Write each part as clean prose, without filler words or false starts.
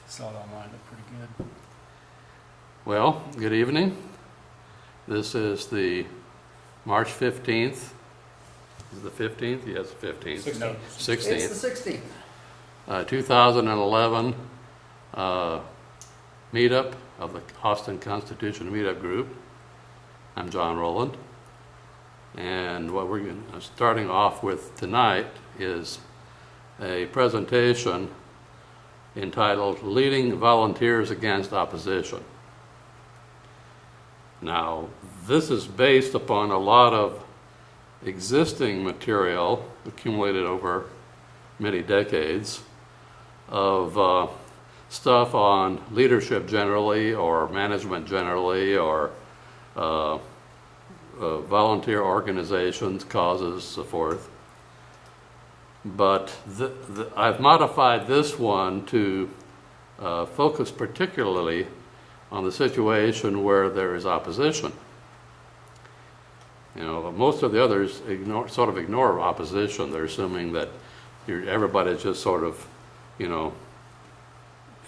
Saw it online, looked pretty good. Well, good evening. This is the March 15th. Is it the 15th? Yes, 15th. No, 16th. It's the 16th. 2011 meetup of the Austin Constitution Meetup Group. I'm John Rowland. And what we're starting off with tonight is a presentation entitled Leading Volunteers Against Opposition. Now, this is based upon a lot of existing material accumulated over many decades of stuff on leadership generally, or management generally, or volunteer organizations, causes, so forth. But I've modified this one to focus particularly on the situation where there is opposition. You know, most of the others sort of ignore opposition. They're assuming that everybody's just sort of, you know,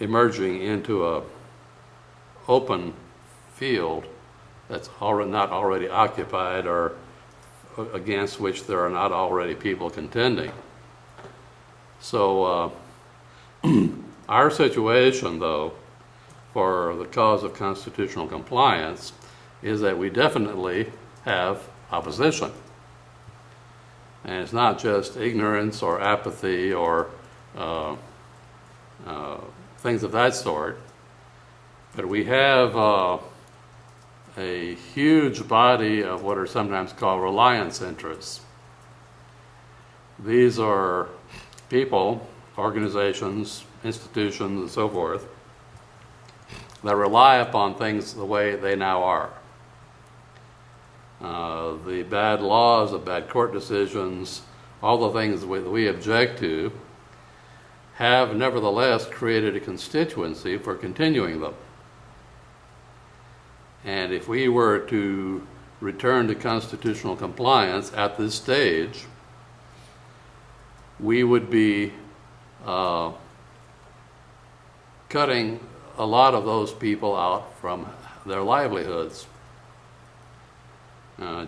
emerging into a open field that's not already occupied, or against which there are not already people contending. So our situation, though, for the cause of constitutional compliance is that we definitely have opposition. And it's not just ignorance or apathy or things of that sort, but we have a huge body of what are sometimes called reliance interests. These are people, organizations, institutions, and so forth, that rely upon things the way they now are. The bad laws, the bad court decisions, all the things that we object to, have nevertheless created a constituency for continuing them. And if we were to return to constitutional compliance at this stage, we would be cutting a lot of those people out from their livelihoods.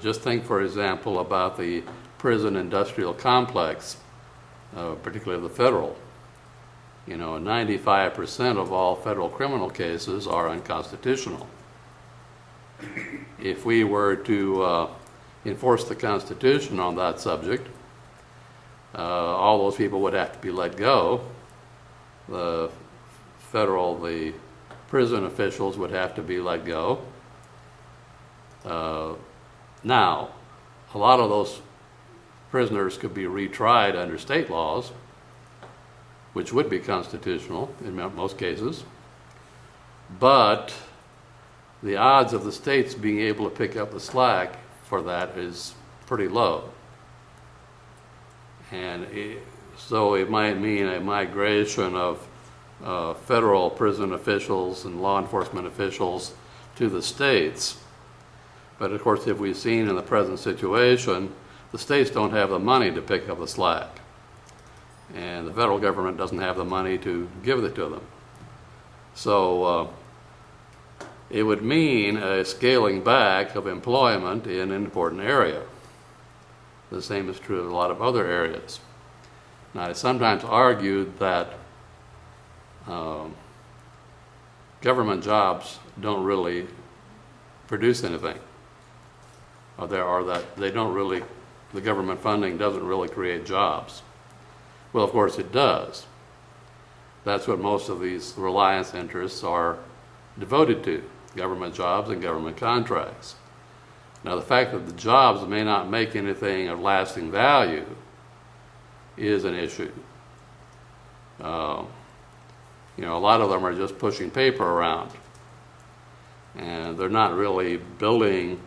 Just think, for example, about the prison industrial complex, particularly the federal. You know, 95% of all federal criminal cases are unconstitutional. If we were to enforce the Constitution on that subject, all those people would have to be let go. The prison officials would have to be let go. Now, a lot of those prisoners could be retried under state laws, which would be constitutional in most cases, but the odds of the states being able to pick up the slack for that is pretty low. And so it might mean a migration of federal prison officials and law enforcement officials to the states. But of course, if we've seen in the present situation, the states don't have the money to pick up the slack. And the federal government doesn't have the money to give it to them. So it would mean a scaling back of employment in an important area. The same is true of a lot of other areas. Now, I sometimes argued that government jobs don't really produce anything, or that they don't really, the government funding doesn't really create jobs. Well, of course it does. That's what most of these reliance interests are devoted to, government jobs and government contracts. Now, the fact that the jobs may not make anything of lasting value is an issue. You know, a lot of them are just pushing paper around, and they're not really building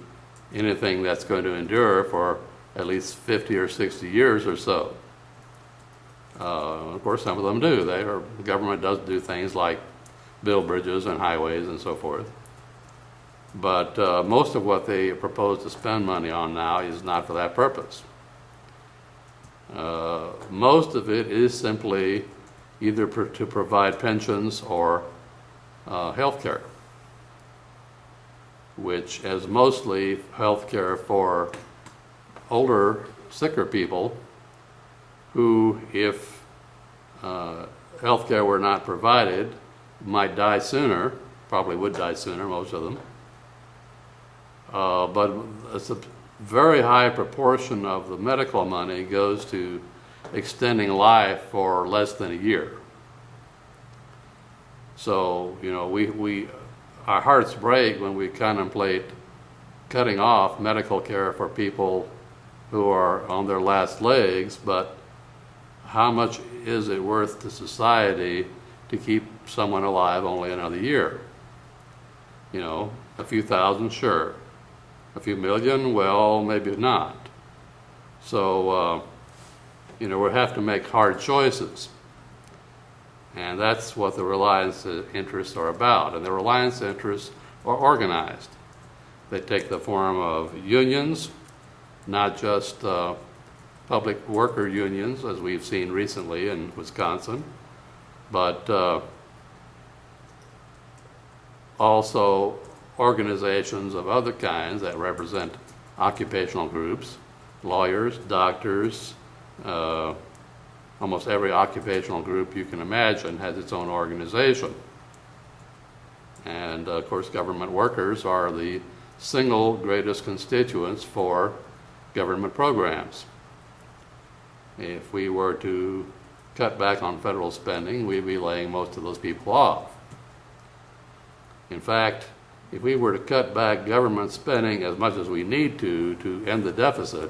anything that's going to endure for at least 50 or 60 years or so. Of course, some of them do. The government does do things like build bridges and highways and so forth. But most of what they propose to spend money on now is not for that purpose. Most of it is simply either to provide pensions or health care, which is mostly health care for older, sicker people who, if health care were not provided, might die sooner, probably would die sooner, most of them. But it's a very high proportion of the medical money goes to extending life for less than a year. So, you know, our hearts break when we contemplate cutting off medical care for people who are on their last legs, but how much is it worth to society to keep someone alive only another year? You know, a few thousand, sure. A few million, well, maybe not. So, you know, we have to make hard choices. And that's what the reliance interests are about. And the reliance interests are organized. They take the form of unions, not just public worker unions, as we've seen recently in Wisconsin, but also organizations of other kinds that represent occupational groups, lawyers, doctors, almost every occupational group you can imagine has its own organization. And of course, government workers are the single greatest constituents for government programs. If we were to cut back on federal spending, we'd be laying most of those people off. In fact, if we were to cut back government spending as much as we need to end the deficit,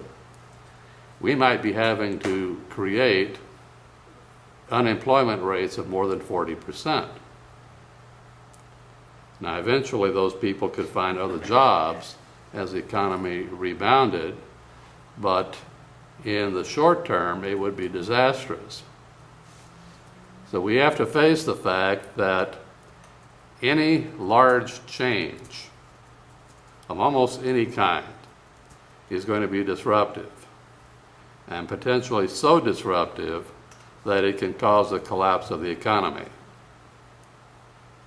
we might be having to create unemployment rates of more than 40%. Now, eventually those people could find other jobs as the economy rebounded, but in the short term, it would be disastrous. So we have to face the fact that any large change of almost any kind is going to be disruptive, and potentially so disruptive that it can cause the collapse of the economy.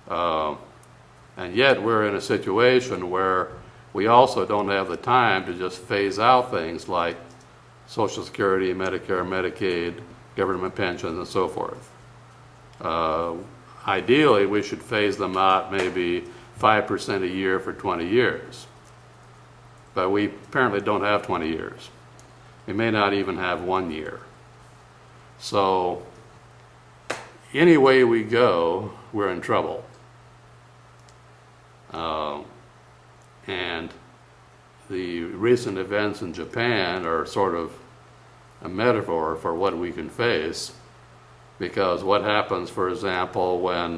And yet we're in a situation where we also don't have the time to just phase out things like Social Security, Medicare, Medicaid, government pensions, and so forth. Ideally, we should phase them out maybe 5% a year for 20 years. But we apparently don't have 20 years. We may not even have 1 year. So any way we go, we're in trouble. And the recent events in Japan are sort of a metaphor for what we can face, because what happens, for example, when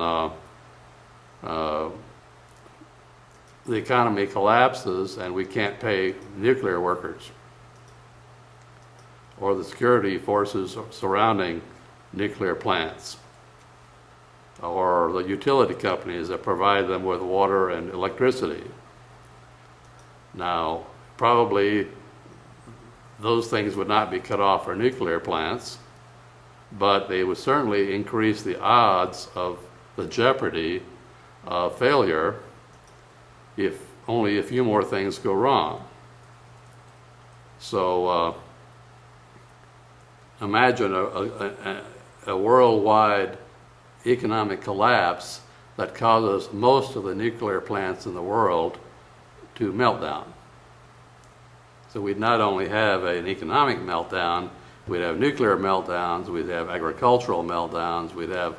the economy collapses and we can't pay nuclear workers, or the security forces surrounding nuclear plants, or the utility companies that provide them with water and electricity. Now, probably those things would not be cut off for nuclear plants, but they would certainly increase the odds of the jeopardy of failure if only a few more things go wrong. So imagine a worldwide economic collapse that causes most of the nuclear plants in the world to melt down. So we'd not only have an economic meltdown, we'd have nuclear meltdowns, we'd have agricultural meltdowns, we'd have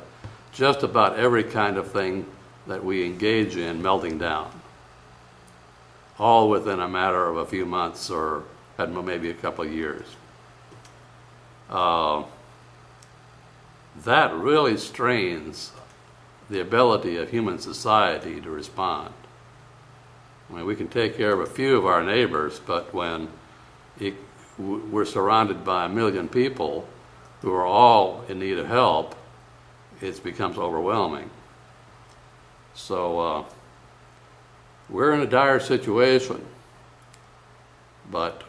just about every kind of thing that we engage in melting down, all within a matter of a few months or maybe a couple of years. That really strains the ability of human society to respond. I mean, we can take care of a few of our neighbors, but when we're surrounded by 1 million people who are all in need of help, it becomes overwhelming. So we're in a dire situation, but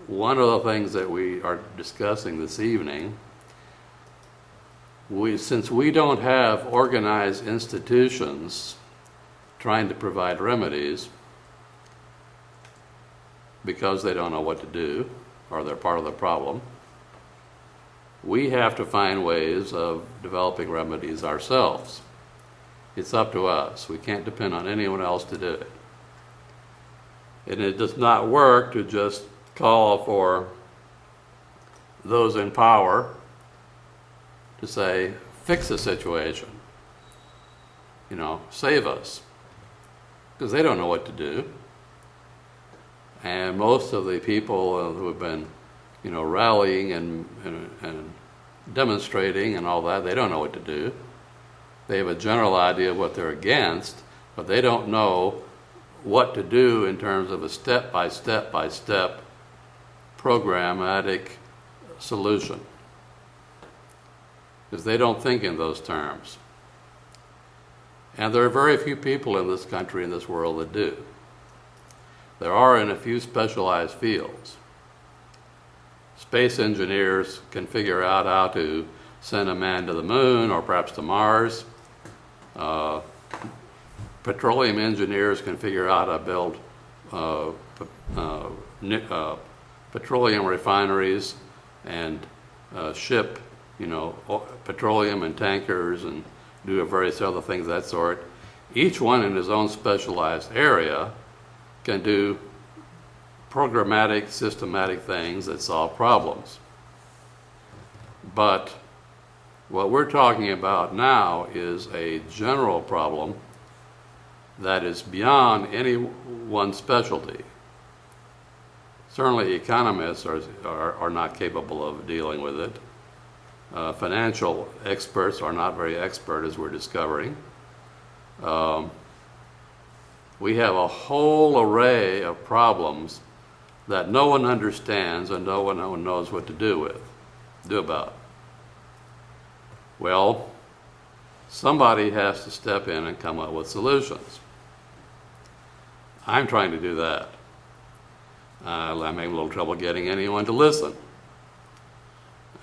one of the things that we are discussing this evening Since we don't have organized institutions trying to provide remedies because they don't know what to do or they're part of the problem, we have to find ways of developing remedies ourselves. It's up to us. We can't depend on anyone else to do it. And it does not work to just call for those in power to say, fix the situation, save us, because they don't know what to do. And most of the people who have been, rallying and demonstrating and all that, they don't know what to do. They have a general idea of what they're against, but they don't know what to do in terms of a step-by-step programmatic solution, because they don't think in those terms. And there are very few people in this country, in this world, that do. There are in a few specialized fields. Space engineers can figure out how to send a man to the moon or perhaps to Mars. Petroleum engineers can figure out how to build petroleum refineries and ship, petroleum and tankers and do various other things of that sort. Each one in his own specialized area can do programmatic, systematic things that solve problems. But what we're talking about now is a general problem that is beyond any one specialty. Certainly economists are not capable of dealing with it. Financial experts are not very expert, as we're discovering. We have a whole array of problems that no one understands and no one knows what to do about. Well, somebody has to step in and come up with solutions. I'm trying to do that. I'm having a little trouble getting anyone to listen.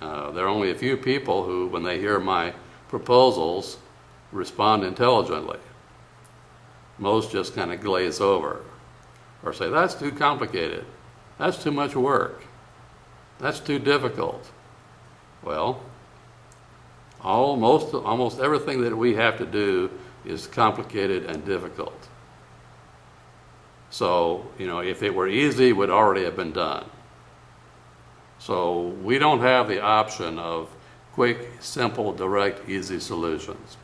There are only a few people who, when they hear my proposals, respond intelligently. Most just kind of glaze over or say, that's too complicated. That's too much work. That's too difficult. Well, almost everything that we have to do is complicated and difficult. So, if it were easy, it would already have been done. So we don't have the option of quick, simple, direct, easy solutions.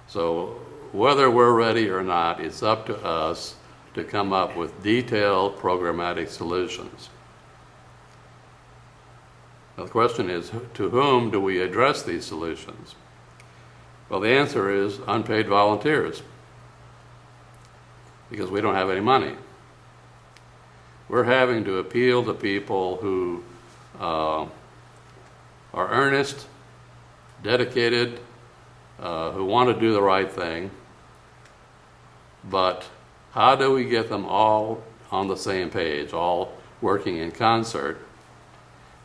So whether we're ready or not, it's up to us to come up with detailed programmatic solutions. Now the question is, to whom do we address these solutions? Well, the answer is unpaid volunteers, because we don't have any money. We're having to appeal to people who are earnest, dedicated, who want to do the right thing, but how do we get them all on the same page, all working in concert,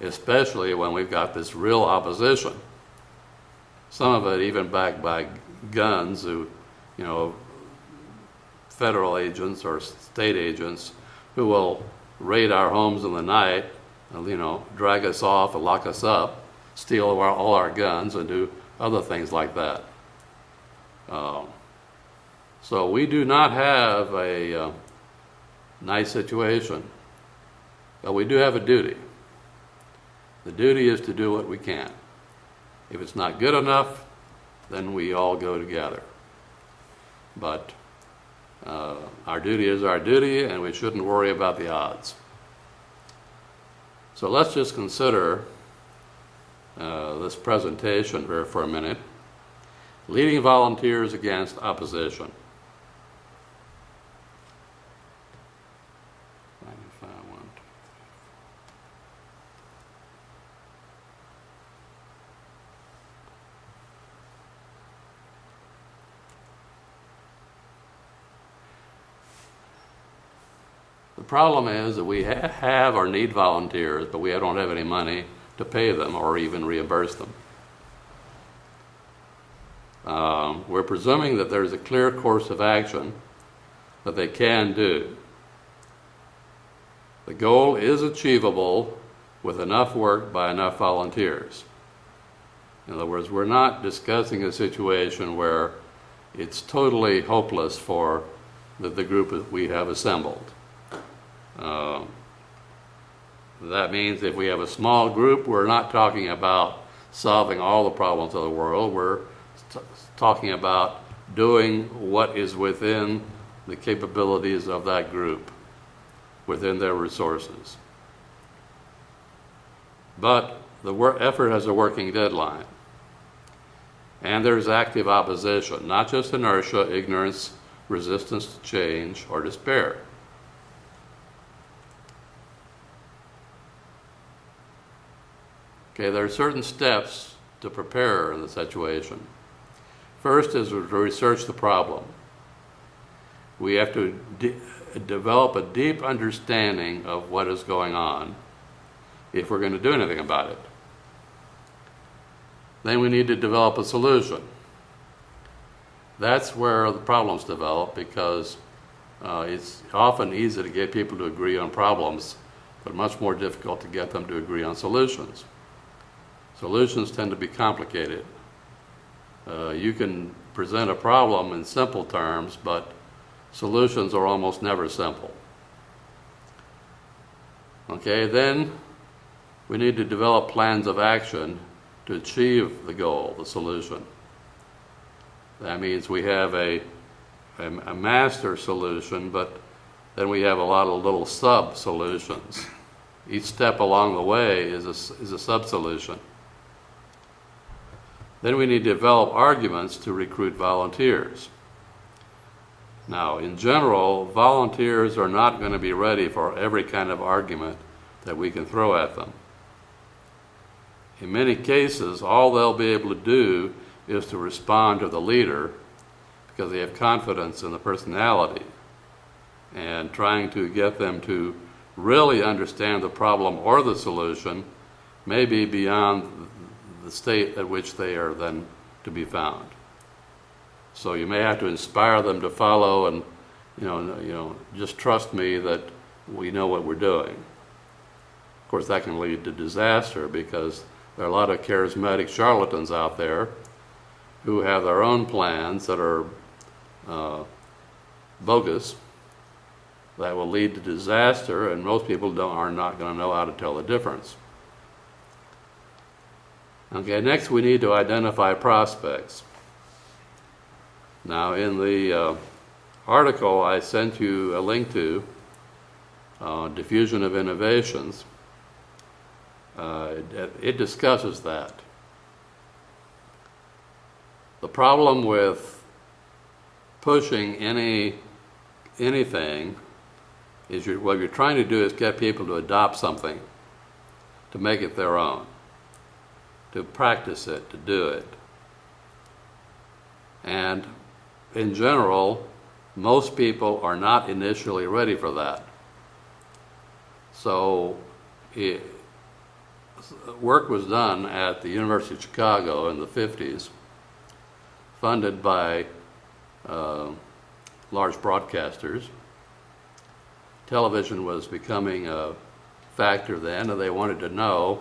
especially when we've got this real opposition? Some of it even backed by guns, who, federal agents or state agents who will raid our homes in the night, drag us off and lock us up, steal all our guns and do other things like that. So we do not have a nice situation, but we do have a duty. The duty is to do what we can. If it's not good enough, then we all go together. But our duty is our duty, and we shouldn't worry about the odds. So let's just consider this presentation here for a minute. Leading volunteers against opposition. The problem is that we have or need volunteers, but we don't have any money to pay them or even reimburse them. We're presuming that there's a clear course of action that they can do. The goal is achievable with enough work by enough volunteers. In other words, we're not discussing a situation where it's totally hopeless for the group that we have assembled. That means if we have a small group, we're not talking about solving all the problems of the world. We're talking about doing what is within the capabilities of that group, within their resources. But the effort has a working deadline. And there's active opposition, not just inertia, ignorance, resistance to change, or despair. Okay, there are certain steps to prepare in the situation. First is to research the problem. We have to develop a deep understanding of what is going on if we're going to do anything about it. Then we need to develop a solution. That's where the problems develop, because it's often easy to get people to agree on problems, but much more difficult to get them to agree on solutions. Solutions tend to be complicated. You can present a problem in simple terms, but solutions are almost never simple. Okay, then we need to develop plans of action to achieve the goal, the solution. That means we have a master solution, but then we have a lot of little sub-solutions. Each step along the way is a sub-solution. Then we need to develop arguments to recruit volunteers. Now, in general, volunteers are not going to be ready for every kind of argument that we can throw at them. In many cases, all they'll be able to do is to respond to the leader because they have confidence in the personality, and trying to get them to really understand the problem or the solution may be beyond the state at which they are then to be found. So you may have to inspire them to follow, and just trust me that we know what we're doing. Of course, that can lead to disaster, because there are a lot of charismatic charlatans out there who have their own plans that are bogus, that will lead to disaster, and most people are not going to know how to tell the difference. Okay, next we need to identify prospects. Now, in the article I sent you a link to, Diffusion of Innovations, it discusses that. The problem with pushing anything is what you're trying to do is get people to adopt something, to make it their own, to practice it, to do it. And in general, most people are not initially ready for that. So work was done at the University of Chicago in the 50s, funded by large broadcasters. Television was becoming a factor then, and they wanted to know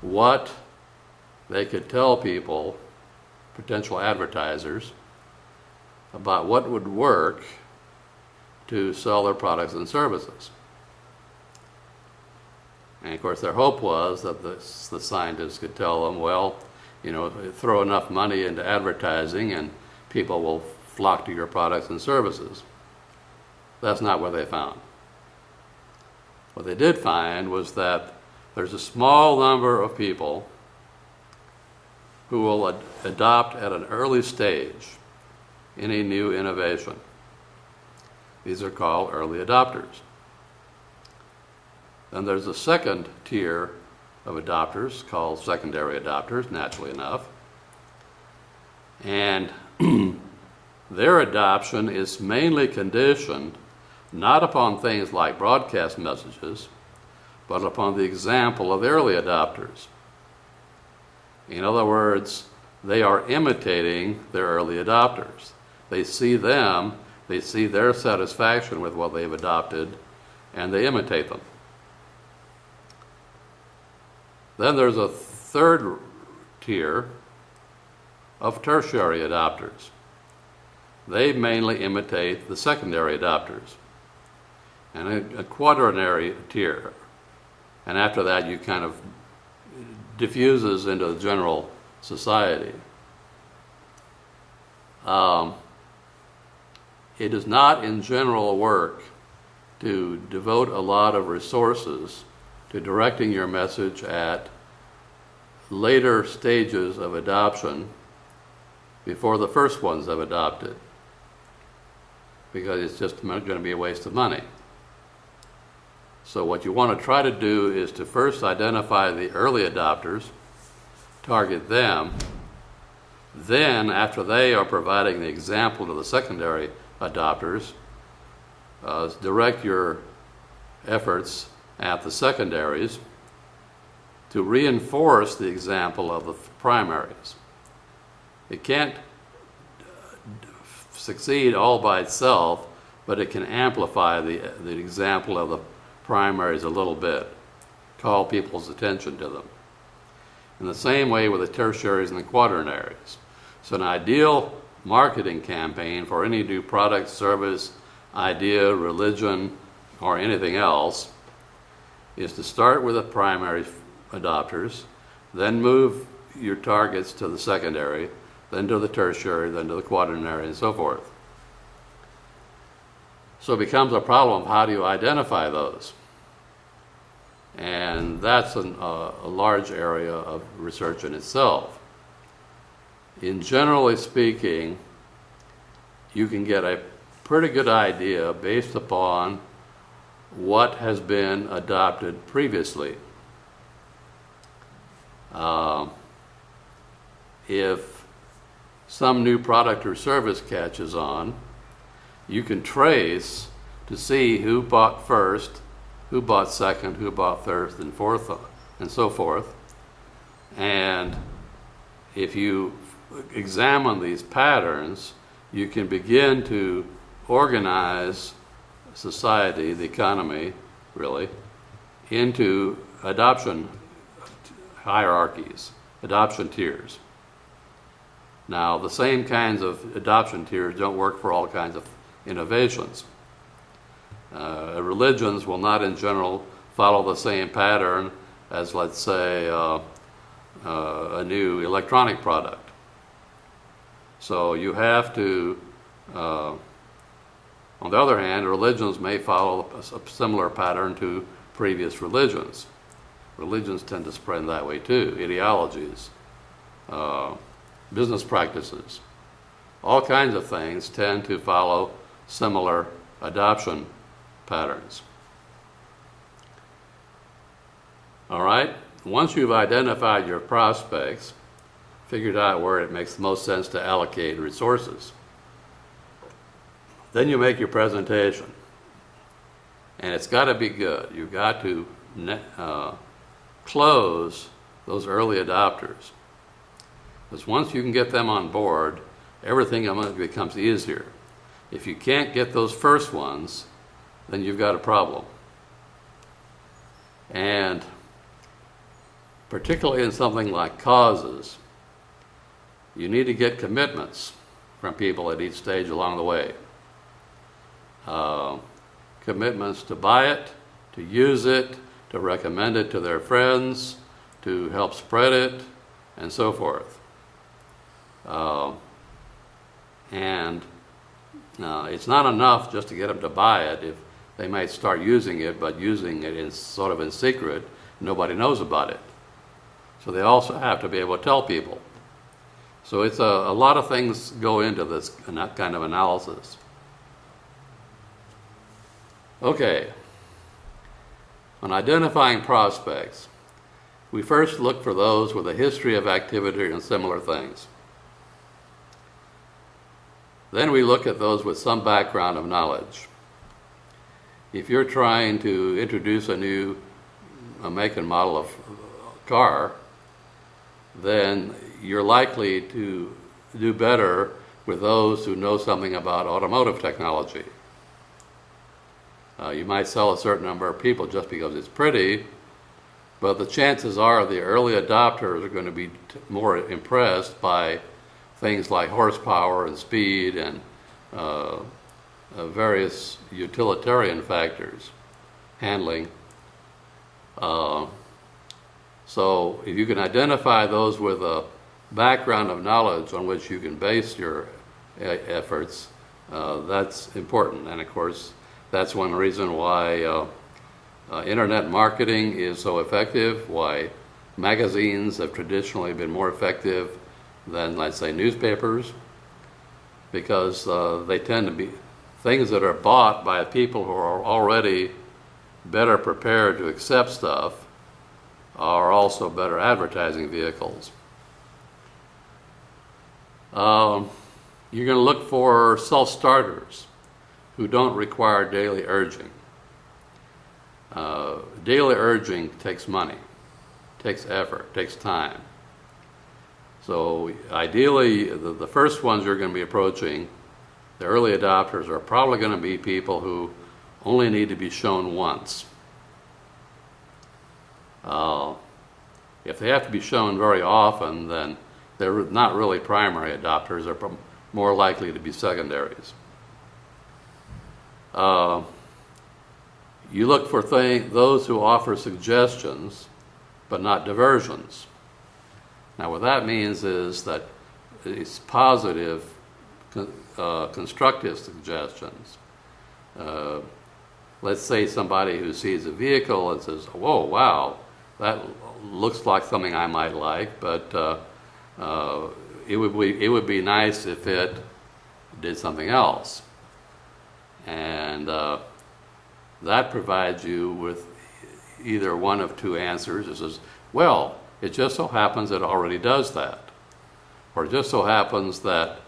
what they could tell people, potential advertisers, about what would work to sell their products and services. And of course, their hope was that the scientists could tell them, well, throw enough money into advertising and people will flock to your products and services. That's not what they found. What they did find was that there's a small number of people who will adopt at an early stage any new innovation. These are called early adopters. Then there's a second tier of adopters called secondary adopters, naturally enough. And their adoption is mainly conditioned not upon things like broadcast messages, but upon the example of the early adopters. In other words, they are imitating their early adopters. They see them, they see their satisfaction with what they've adopted, and they imitate them. Then there's a third tier of tertiary adopters. They mainly imitate the secondary adopters. And a quaternary tier. And after that, you kind of diffuses into the general society. It does not in general work to devote a lot of resources to directing your message at later stages of adoption before the first ones have adopted, because it's just going to be a waste of money. So what you want to try to do is to first identify the early adopters, target them, then after they are providing the example to the secondary adopters, direct your efforts at the secondaries to reinforce the example of the primaries. It can't succeed all by itself, but it can amplify the example of the primaries a little bit, call people's attention to them. In the same way with the tertiaries and the quaternaries. So an ideal marketing campaign for any new product, service, idea, religion, or anything else is to start with the primary adopters, then move your targets to the secondary, then to the tertiary, then to the quaternary, and so forth. So it becomes a problem of how do you identify those? And that's a large area of research in itself. In generally speaking, you can get a pretty good idea based upon what has been adopted previously. If some new product or service catches on, you can trace to see who bought first, who bought second, who bought third and fourth, and so forth. And if you examine these patterns, you can begin to organize society, the economy, really, into adoption hierarchies, adoption tiers. Now, the same kinds of adoption tiers don't work for all kinds of innovations. Religions will not in general follow the same pattern as, let's say, a new electronic product. So you have to, on the other hand, religions may follow a similar pattern to previous religions. Religions tend to spread that way too, ideologies, business practices. All kinds of things tend to follow similar adoption patterns. All right, once you've identified your prospects, figured out where it makes the most sense to allocate resources, then you make your presentation. And it's got to be good. You've got to close those early adopters. Because once you can get them on board, everything becomes easier. If you can't get those first ones, then you've got a problem. And particularly in something like causes, you need to get commitments from people at each stage along the way. Commitments to buy it, to use it, to recommend it to their friends, to help spread it, and so forth. It's not enough just to get them to buy it. If they might start using it, but using it in sort of in secret, nobody knows about it. So they also have to be able to tell people. So it's a lot of things go into this kind of analysis. Okay. On identifying prospects, we first look for those with a history of activity and similar things. Then we look at those with some background of knowledge. If you're trying to introduce a new make and model of car, then you're likely to do better with those who know something about automotive technology. You might sell a certain number of people just because it's pretty, but the chances are the early adopters are going to be more impressed by things like horsepower and speed and various utilitarian factors, handling. So if you can identify those with a background of knowledge on which you can base your efforts, that's important. And of course, that's one reason why internet marketing is so effective, why magazines have traditionally been more effective than, let's say, newspapers, because they tend to be things that are bought by people who are already better prepared to accept stuff are also better advertising vehicles. You're going to look for self-starters who don't require daily urging. Daily urging takes money, takes effort, takes time. So ideally, the first ones you're going to be approaching, the early adopters, are probably going to be people who only need to be shown once. If they have to be shown very often, then they're not really primary adopters. They're more likely to be secondaries. You look for those who offer suggestions, but not diversions. Now, what that means is that it's positive, constructive suggestions. Let's say somebody who sees a vehicle and says, "Whoa, wow, that looks like something I might like, but it would be nice if it did something else." And that provides you with either one of two answers. It says, "Well, it just so happens it already does that," or it just so happens that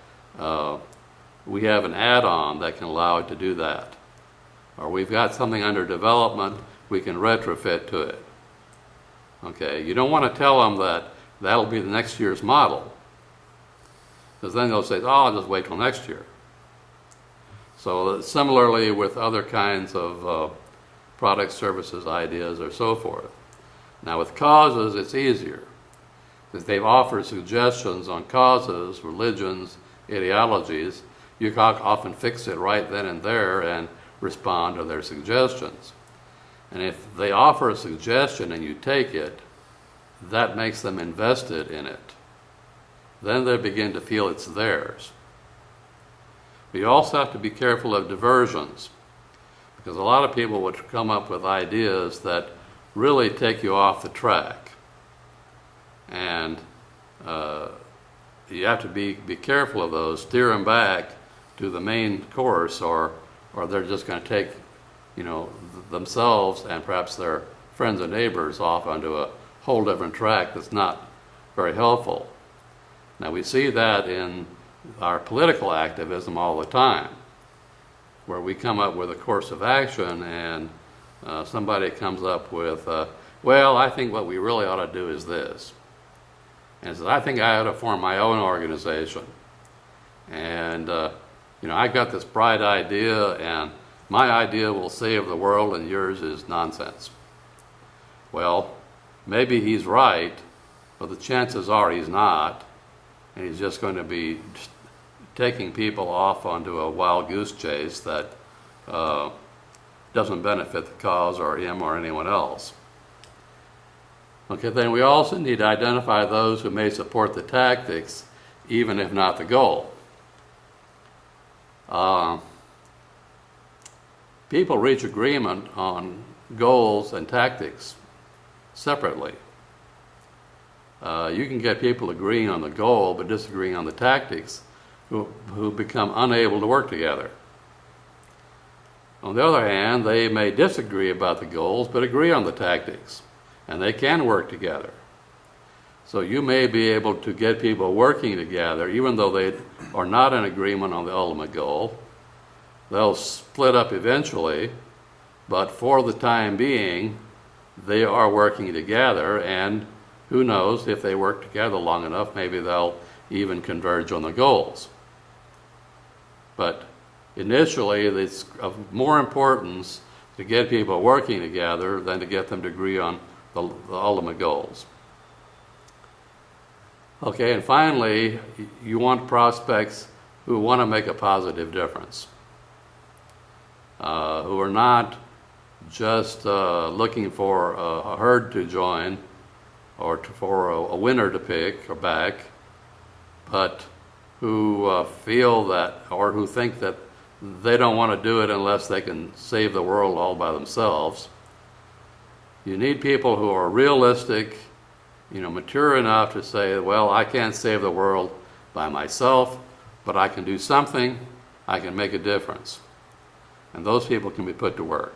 we have an add-on that can allow it to do that, or we've got something under development we can retrofit to it. Okay, you don't want to tell them that that'll be the next year's model, because then they'll say, "Oh, I'll just wait till next year." So similarly with other kinds of products, services, ideas, or so forth. Now with causes, it's easier, because they've offered suggestions on causes, religions, ideologies. You can often fix it right then and there and respond to their suggestions. And if they offer a suggestion and you take it, that makes them invested in it. Then they begin to feel it's theirs. But you also have to be careful of diversions, because a lot of people would come up with ideas that really take you off the track. And you have to be careful of those, steer them back to the main course, or they're just going to take, themselves and perhaps their friends and neighbors off onto a whole different track that's not very helpful. Now we see that in our political activism all the time, where we come up with a course of action and somebody comes up with, "Well, I think what we really ought to do is this." And says, "I think I ought to form my own organization. And, I got this bright idea, and my idea will save the world and yours is nonsense." Well, maybe he's right, but the chances are he's not, and he's just going to be taking people off onto a wild goose chase that doesn't benefit the cause or him or anyone else. Okay, then we also need to identify those who may support the tactics, even if not the goal. People reach agreement on goals and tactics separately. You can get people agreeing on the goal but disagreeing on the tactics, who become unable to work together. On the other hand, they may disagree about the goals but agree on the tactics, and they can work together. So you may be able to get people working together even though they are not in agreement on the ultimate goal. They'll split up eventually, but for the time being, they are working together, and who knows, if they work together long enough, maybe they'll even converge on the goals. But initially, it's of more importance to get people working together than to get them to agree on the ultimate goals. Okay, and finally, you want prospects who want to make a positive difference, who are not just looking for a herd to join or for a winner to pick or back, but who feel that, or who think that they don't want to do it unless they can save the world all by themselves. You need people who are realistic, mature enough to say, well, I can't save the world by myself, but I can do something, I can make a difference. And those people can be put to work.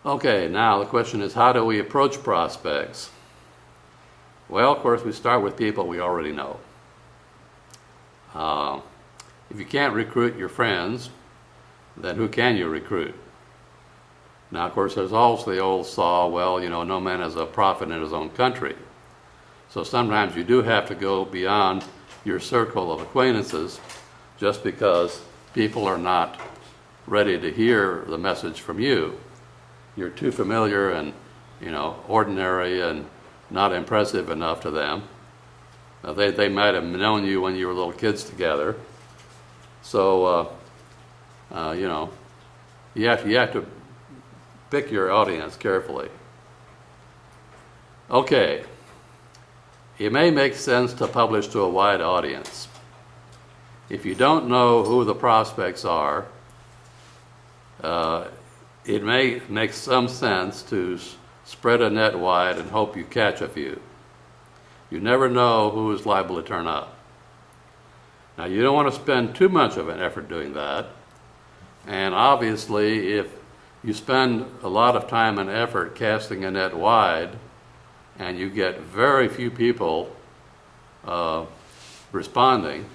Okay, now the question is, how do we approach prospects? Well, of course, we start with people we already know. If you can't recruit your friends, then who can you recruit? Now, of course, there's also the old saw, well, no man is a prophet in his own country. So sometimes you do have to go beyond your circle of acquaintances just because people are not ready to hear the message from you. You're too familiar and, ordinary and not impressive enough to them. They might have known you when you were little kids together. So, you have to pick your audience carefully. Okay, it may make sense to publish to a wide audience. If you don't know who the prospects are, it may make some sense to spread a net wide and hope you catch a few. You never know who is liable to turn up. Now, you don't want to spend too much of an effort doing that. And obviously, if you spend a lot of time and effort casting a net wide and you get very few people responding,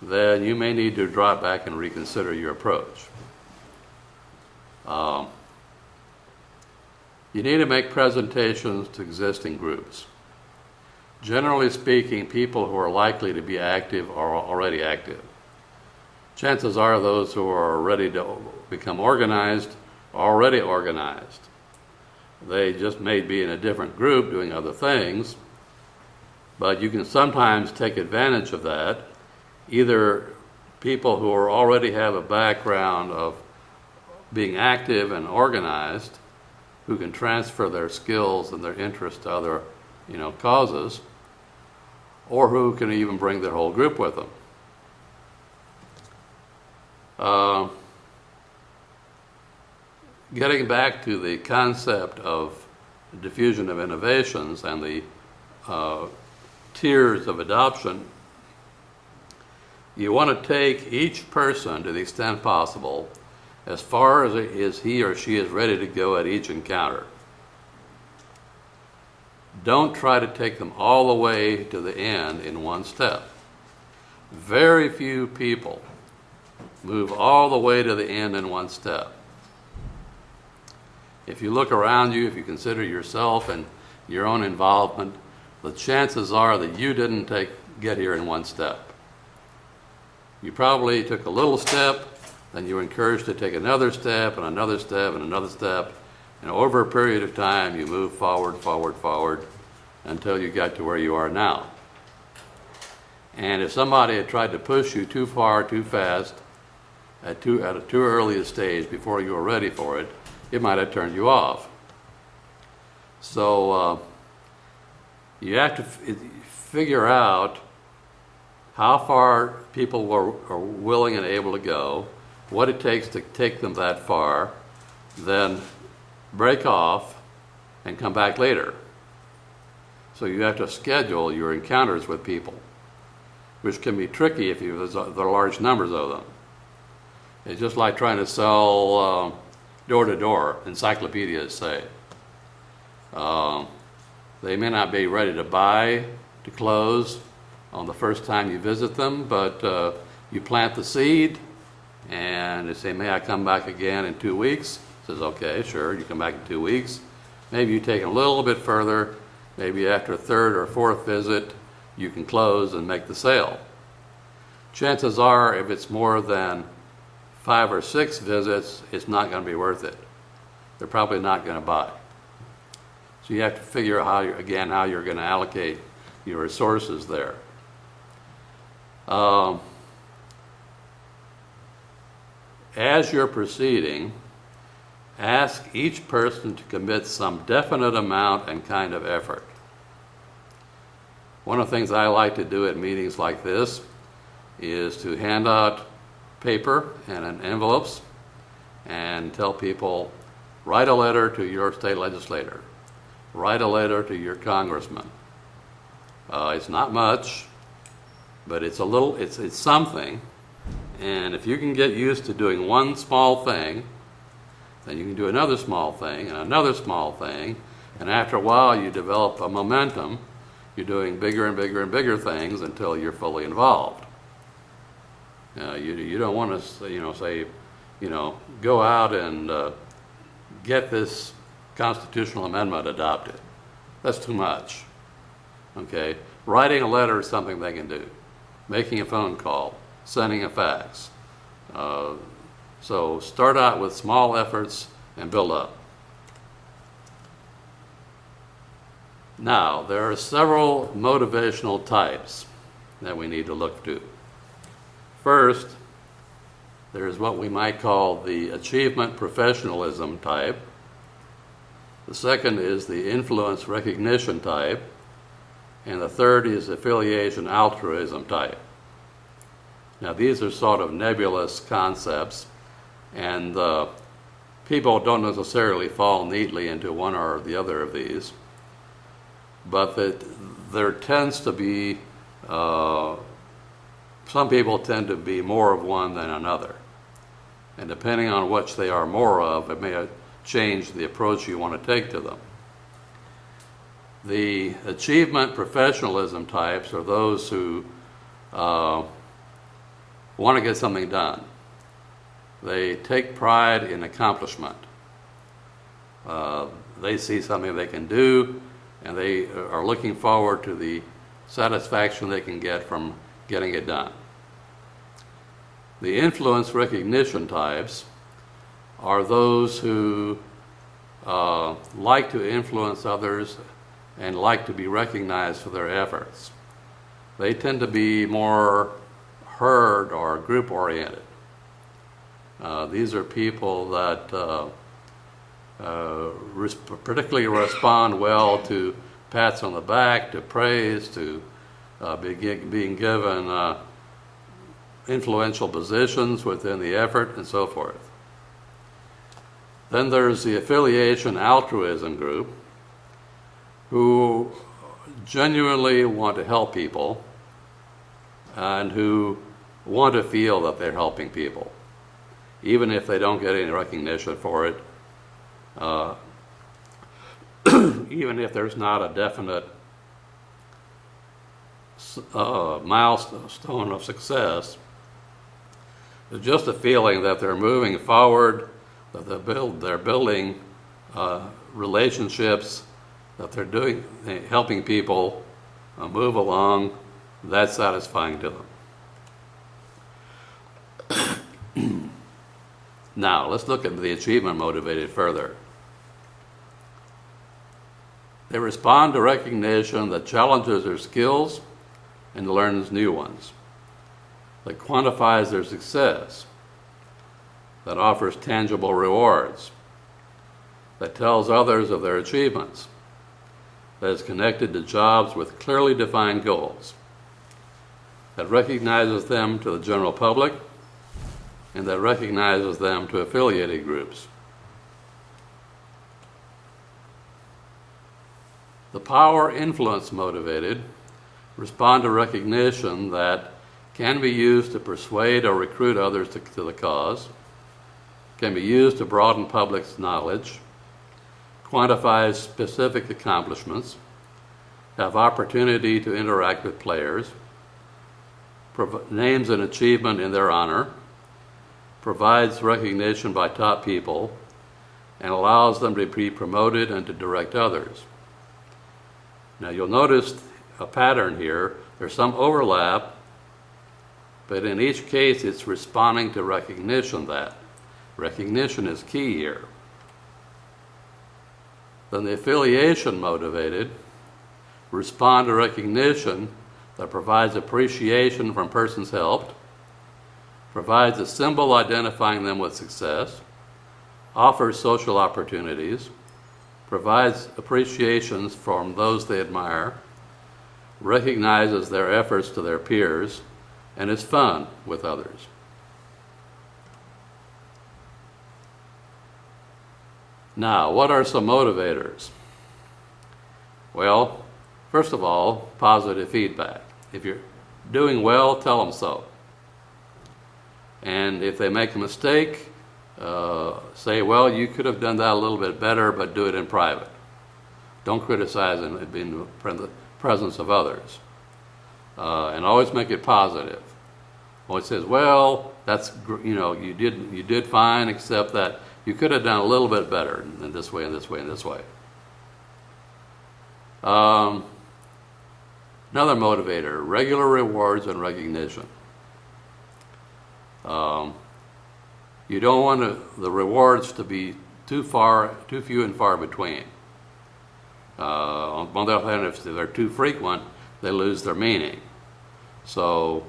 then you may need to drop back and reconsider your approach. You need to make presentations to existing groups. Generally speaking, people who are likely to be active are already active. Chances are those who are ready to become organized are already organized. They just may be in a different group doing other things, but you can sometimes take advantage of that. Either people who already have a background of being active and organized, who can transfer their skills and their interest to other causes, or who can even bring their whole group with them. Getting back to the concept of diffusion of innovations and the tiers of adoption, you want to take each person, to the extent possible, as far as he or she is ready to go at each encounter. Don't try to take them all the way to the end in one step. Very few people move all the way to the end in one step. If you look around you, if you consider yourself and your own involvement, the chances are that you didn't get here in one step. You probably took a little step, then you were encouraged to take another step and another step and another step, and over a period of time you move forward, forward, forward, until you got to where you are now. And if somebody had tried to push you too far, too fast, at a too early a stage before you were ready for it, it might have turned you off. So you have to figure out how far people are willing and able to go, what it takes to take them that far, then break off and come back later. So you have to schedule your encounters with people, which can be tricky if there are large numbers of them. It's just like trying to sell door-to-door, encyclopedias say. They may not be ready to buy, to close on the first time you visit them, but you plant the seed and they say, may I come back again in 2 weeks? Says, okay, sure, you come back in 2 weeks. Maybe you take it a little bit further. Maybe after a third or fourth visit, you can close and make the sale. Chances are, if it's more than 5 or 6 visits, it's not going to be worth it. They're probably not going to buy. So you have to figure out how you're going to allocate your resources there. As you're proceeding, ask each person to commit some definite amount and kind of effort. One of the things I like to do at meetings like this is to hand out paper and envelopes and tell people, write a letter to your state legislator, write a letter to your congressman. It's not much, but it's something. And if you can get used to doing one small thing, then you can do another small thing and another small thing, and after a while you develop a momentum. You're doing bigger and bigger and bigger things until you're fully involved. You don't want to say, go out and get this constitutional amendment adopted. That's too much. Okay, writing a letter is something they can do. Making a phone call, sending a fax. So start out with small efforts and build up. Now, there are several motivational types that we need to look to. First, there's what we might call the achievement professionalism type. The second is the influence recognition type. And the third is affiliation altruism type. Now, these are sort of nebulous concepts, and people don't necessarily fall neatly into one or the other of these, but there tends to be, some people tend to be more of one than another. And depending on which they are more of, it may change the approach you want to take to them. The achievement professionalism types are those who want to get something done. They take pride in accomplishment. They see something they can do, and they are looking forward to the satisfaction they can get from getting it done. The influence recognition types are those who like to influence others and like to be recognized for their efforts. They tend to be more herd or group oriented. These are people that particularly respond well to pats on the back, to praise, to being given influential positions within the effort, and so forth. Then there's the affiliation altruism group, who genuinely want to help people and who want to feel that they're helping people, even if they don't get any recognition for it, even if there's not a definite milestone of success. It's just a feeling that they're moving forward, that they're building relationships, that they're helping people move along. That's satisfying to them. Now, let's look at the achievement motivated further. They respond to recognition that challenges their skills and learns new ones, that quantifies their success, that offers tangible rewards, that tells others of their achievements, that is connected to jobs with clearly defined goals, that recognizes them to the general public, and that recognizes them to affiliated groups. The power influence motivated respond to recognition that can be used to persuade or recruit others to the cause, can be used to broaden public's knowledge, quantify specific accomplishments, have opportunity to interact with players, names an achievement in their honor, provides recognition by top people, and allows them to be promoted and to direct others. Now you'll notice a pattern here. There's some overlap, but in each case it's responding to recognition. That recognition is key here. Then the affiliation motivated respond to recognition that provides appreciation from persons helped, provides a symbol identifying them with success, offers social opportunities, provides appreciations from those they admire, recognizes their efforts to their peers, and is fun with others. Now, what are some motivators? Well, first of all, positive feedback. If you're doing well, tell them so. And if they make a mistake, say, well, you could have done that a little bit better, but do it in private. Don't criticize it in the presence of others. And always make it positive. Always says, well, that's, you did fine, except that you could have done a little bit better in this way and this way and this way. Another motivator, regular rewards and recognition. You don't want the rewards to be too few and far between. On the other hand, if they're too frequent, they lose their meaning. So,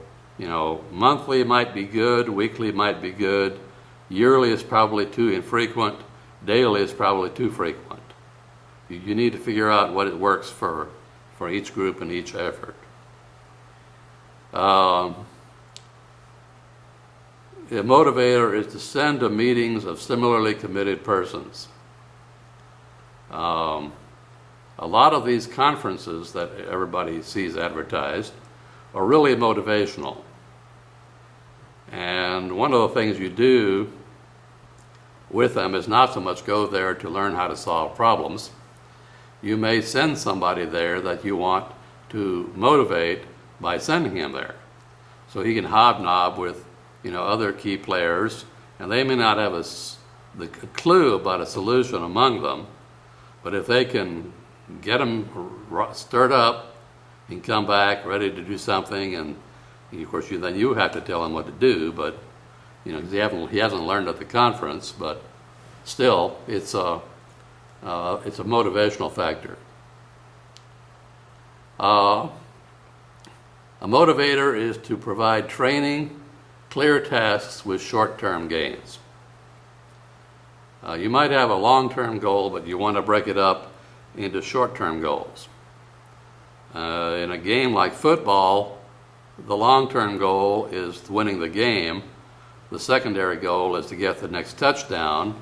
monthly might be good, weekly might be good, yearly is probably too infrequent, daily is probably too frequent. You need to figure out what it works for each group and each effort. A motivator is to send to meetings of similarly committed persons. A lot of these conferences that everybody sees advertised are really motivational. And one of the things you do with them is not so much go there to learn how to solve problems. You may send somebody there that you want to motivate by sending him there. So he can hobnob with other key players, and they may not have the clue about a solution among them, but if they can get them stirred up and come back ready to do something, and of course then you have to tell him what to do, but he hasn't learned at the conference, but still it's a motivational factor. A motivator is to provide training, clear tasks with short-term gains. You might have a long-term goal, but you want to break it up into short-term goals. In a game like football, the long-term goal is winning the game. The secondary goal is to get the next touchdown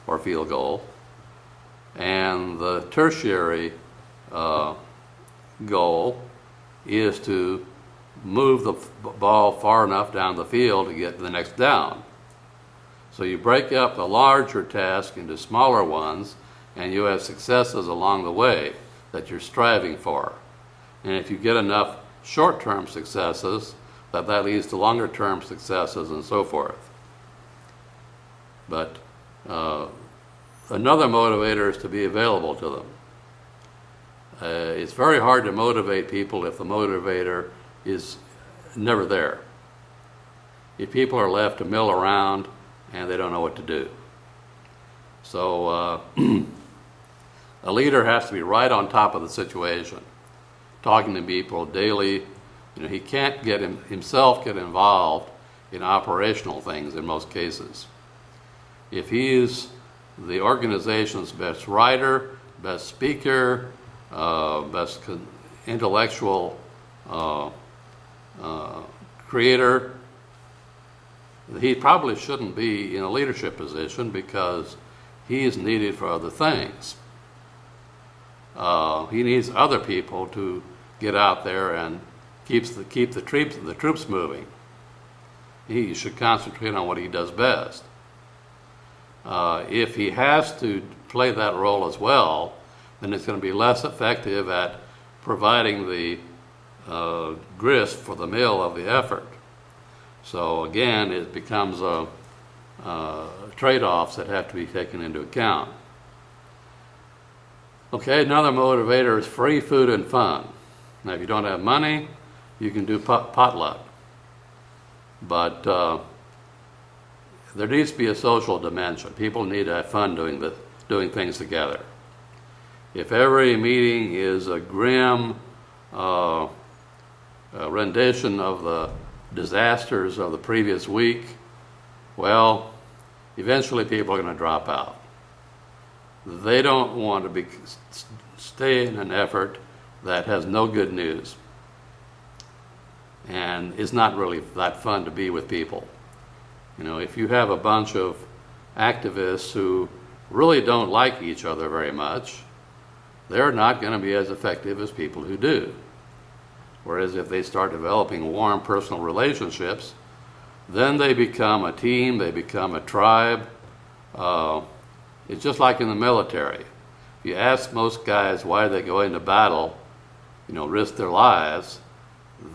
or field goal. And the tertiary goal is to move the ball far enough down the field to get the next down. So you break up the larger task into smaller ones, and you have successes along the way that you're striving for. And if you get enough short-term successes, that leads to longer-term successes and so forth. But another motivator is to be available to them. It's very hard to motivate people if the motivator is never there. If people are left to mill around and they don't know what to do. So a leader has to be right on top of the situation, talking to people daily. He can't himself get involved in operational things in most cases. If he is the organization's best writer, best speaker, best intellectual creator, he probably shouldn't be in a leadership position because he is needed for other things. He needs other people to get out there and keep the troops moving. He should concentrate on what he does best. If he has to play that role as well, then it's going to be less effective at providing the grist for the mill of the effort. So again, it becomes trade-offs that have to be taken into account. Okay, another motivator is free food and fun. Now, if you don't have money, you can do potluck. But there needs to be a social dimension. People need to have fun doing things together. If every meeting is a grim rendition of the disasters of the previous week, well, eventually people are going to drop out. They don't want to stay in an effort that has no good news and it's not really that fun to be with people. You know, if you have a bunch of activists who really don't like each other very much, they're not going to be as effective as people who do. Whereas if they start developing warm personal relationships, then they become a team, they become a tribe. It's just like in the military. If you ask most guys why they go into battle, you know, risk their lives,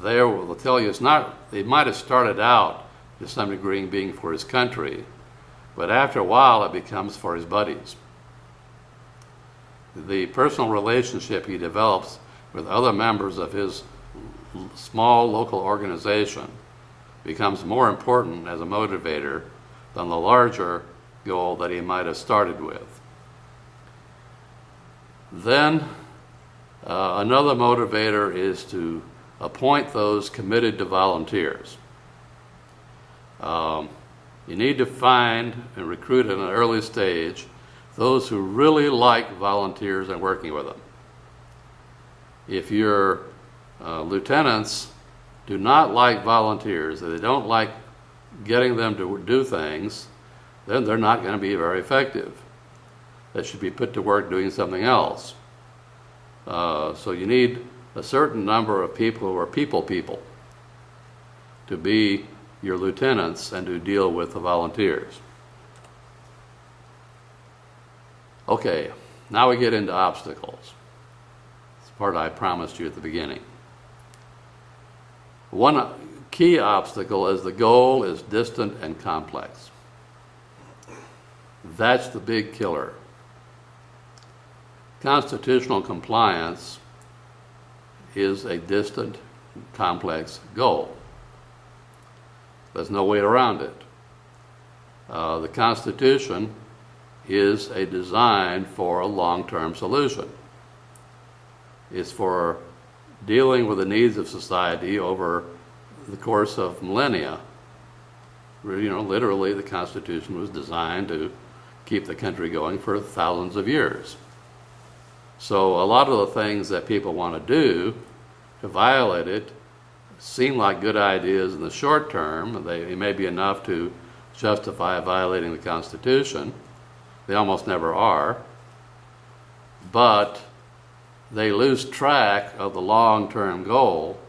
they'll tell you it's not, they might have started out to some degree being for his country, but after a while it becomes for his buddies. The personal relationship he develops with other members of his small local organization becomes more important as a motivator than the larger goal that he might have started with. Then another motivator is to appoint those committed to volunteers. You need to find and recruit at an early stage those who really like volunteers and working with them. If your lieutenants do not like volunteers, if they don't like getting them to do things, then they're not going to be very effective. They should be put to work doing something else. So you need a certain number of people who are people to be your lieutenants and to deal with the volunteers. Okay, now we get into obstacles. It's the part I promised you at the beginning. One key obstacle is the goal is distant and complex. That's the big killer. Constitutional compliance is a distant, complex goal. There's no way around it. The Constitution is a design for a long-term solution. It's for dealing with the needs of society over the course of millennia. You know, literally the Constitution was designed to keep the country going for thousands of years. So a lot of the things that people want to do to violate it seem like good ideas in the short term. They may be enough to justify violating the Constitution. They almost never are. But they lose track of the long-term goal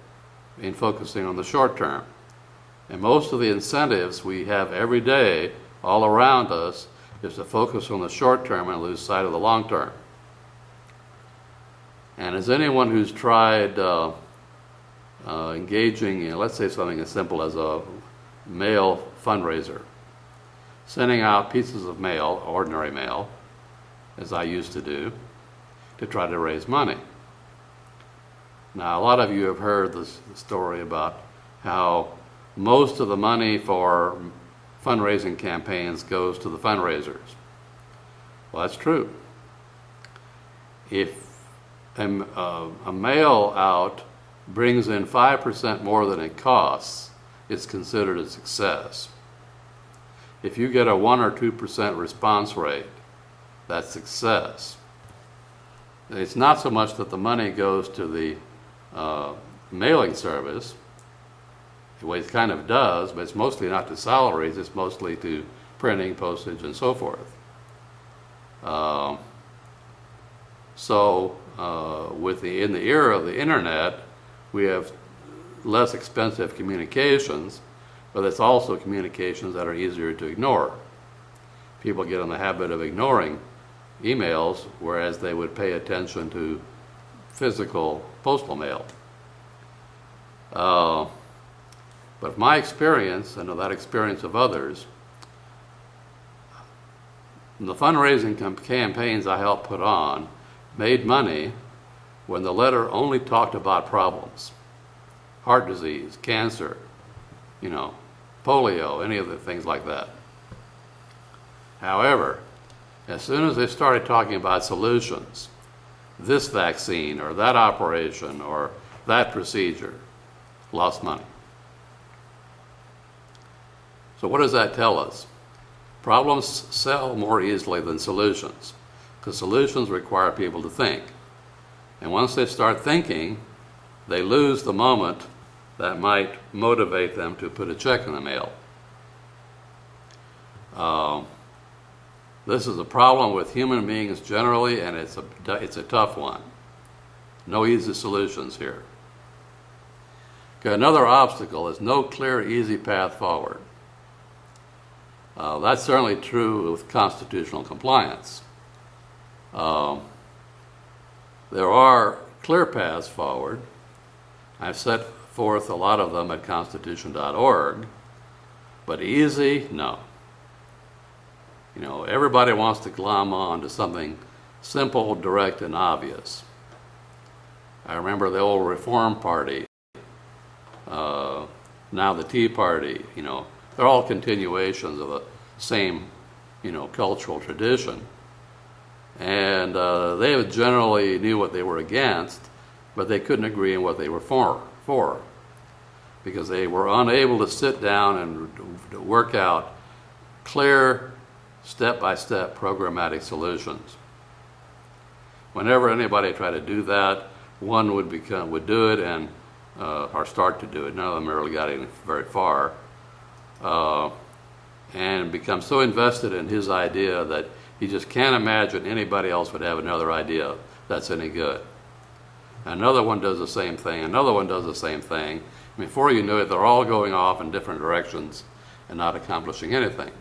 in focusing on the short term. And most of the incentives we have every day all around us is to focus on the short term and lose sight of the long term. And as anyone who's tried engaging in, let's say something as simple as a mail fundraiser, sending out pieces of mail, ordinary mail, as I used to do, to try to raise money. Now, a lot of you have heard this story about how most of the money for fundraising campaigns goes to the fundraisers. Well, that's true. If a mail out brings in 5% more than it costs, it's considered a success. If you get a 1 or 2% response rate, that's success. It's not so much that the money goes to the mailing service. Well, it kind of does, but it's mostly not to salaries, it's mostly to printing, postage, and so forth. In the era of the internet, we have less expensive communications, but it's also communications that are easier to ignore. People get in the habit of ignoring emails, whereas they would pay attention to physical postal mail. But my experience, and that experience of others, the fundraising campaigns I helped put on made money when the letter only talked about problems. Heart disease, cancer, polio, any of the things like that. However, as soon as they started talking about solutions, this vaccine or that operation or that procedure, lost money. So what does that tell us? Problems sell more easily than solutions, because solutions require people to think. And once they start thinking, they lose the moment that might motivate them to put a check in the mail. This is a problem with human beings generally, and it's a tough one. No easy solutions here. Okay, another obstacle is no clear, easy path forward. That's certainly true with constitutional compliance. There are clear paths forward. I've set forth a lot of them at constitution.org, but easy, no. Everybody wants to glom on to something simple, direct, and obvious. I remember the old Reform Party, now the Tea Party, they're all continuations of the same, cultural tradition. And they generally knew what they were against, but they couldn't agree on what they were for, because they were unable to sit down and work out clear, step-by-step programmatic solutions. Whenever anybody tried to do that, one would do it and or start to do it. None of them really got very far, and become so invested in his idea that he just can't imagine anybody else would have another idea that's any good. Another one does the same thing. Another one does the same thing. Before you know it, they're all going off in different directions and not accomplishing anything.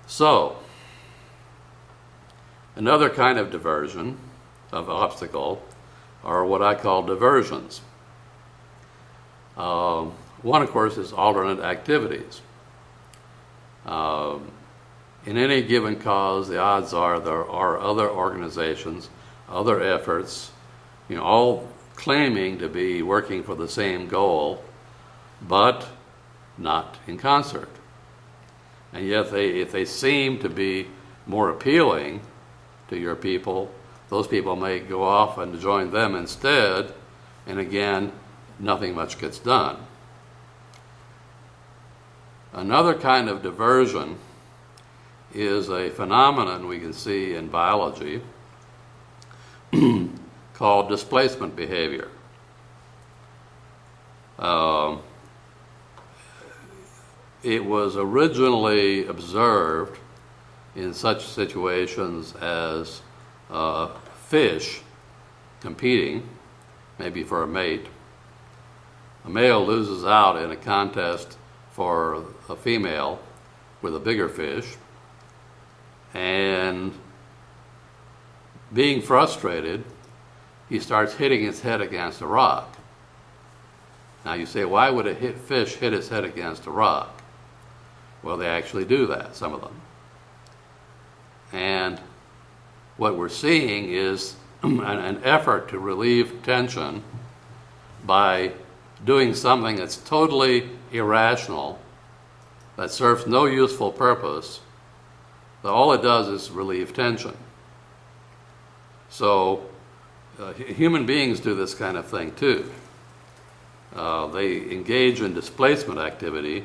So, another kind of diversion, of obstacle, are what I call diversions. One, of course, is alternate activities. In any given cause, the odds are there are other organizations, other efforts, all claiming to be working for the same goal, but not in concert. And yet, if they seem to be more appealing to your people, those people may go off and join them instead, and again, nothing much gets done. Another kind of diversion is a phenomenon we can see in biology called displacement behavior. It was originally observed in such situations as fish competing, maybe for a mate. A male loses out in a contest for a female with a bigger fish, and being frustrated, he starts hitting his head against a rock. Now you say, why would a fish hit its head against a rock? Well, they actually do that, some of them. And what we're seeing is an effort to relieve tension by doing something that's totally irrational, that serves no useful purpose, that all it does is relieve tension. So human beings do this kind of thing too. They engage in displacement activity.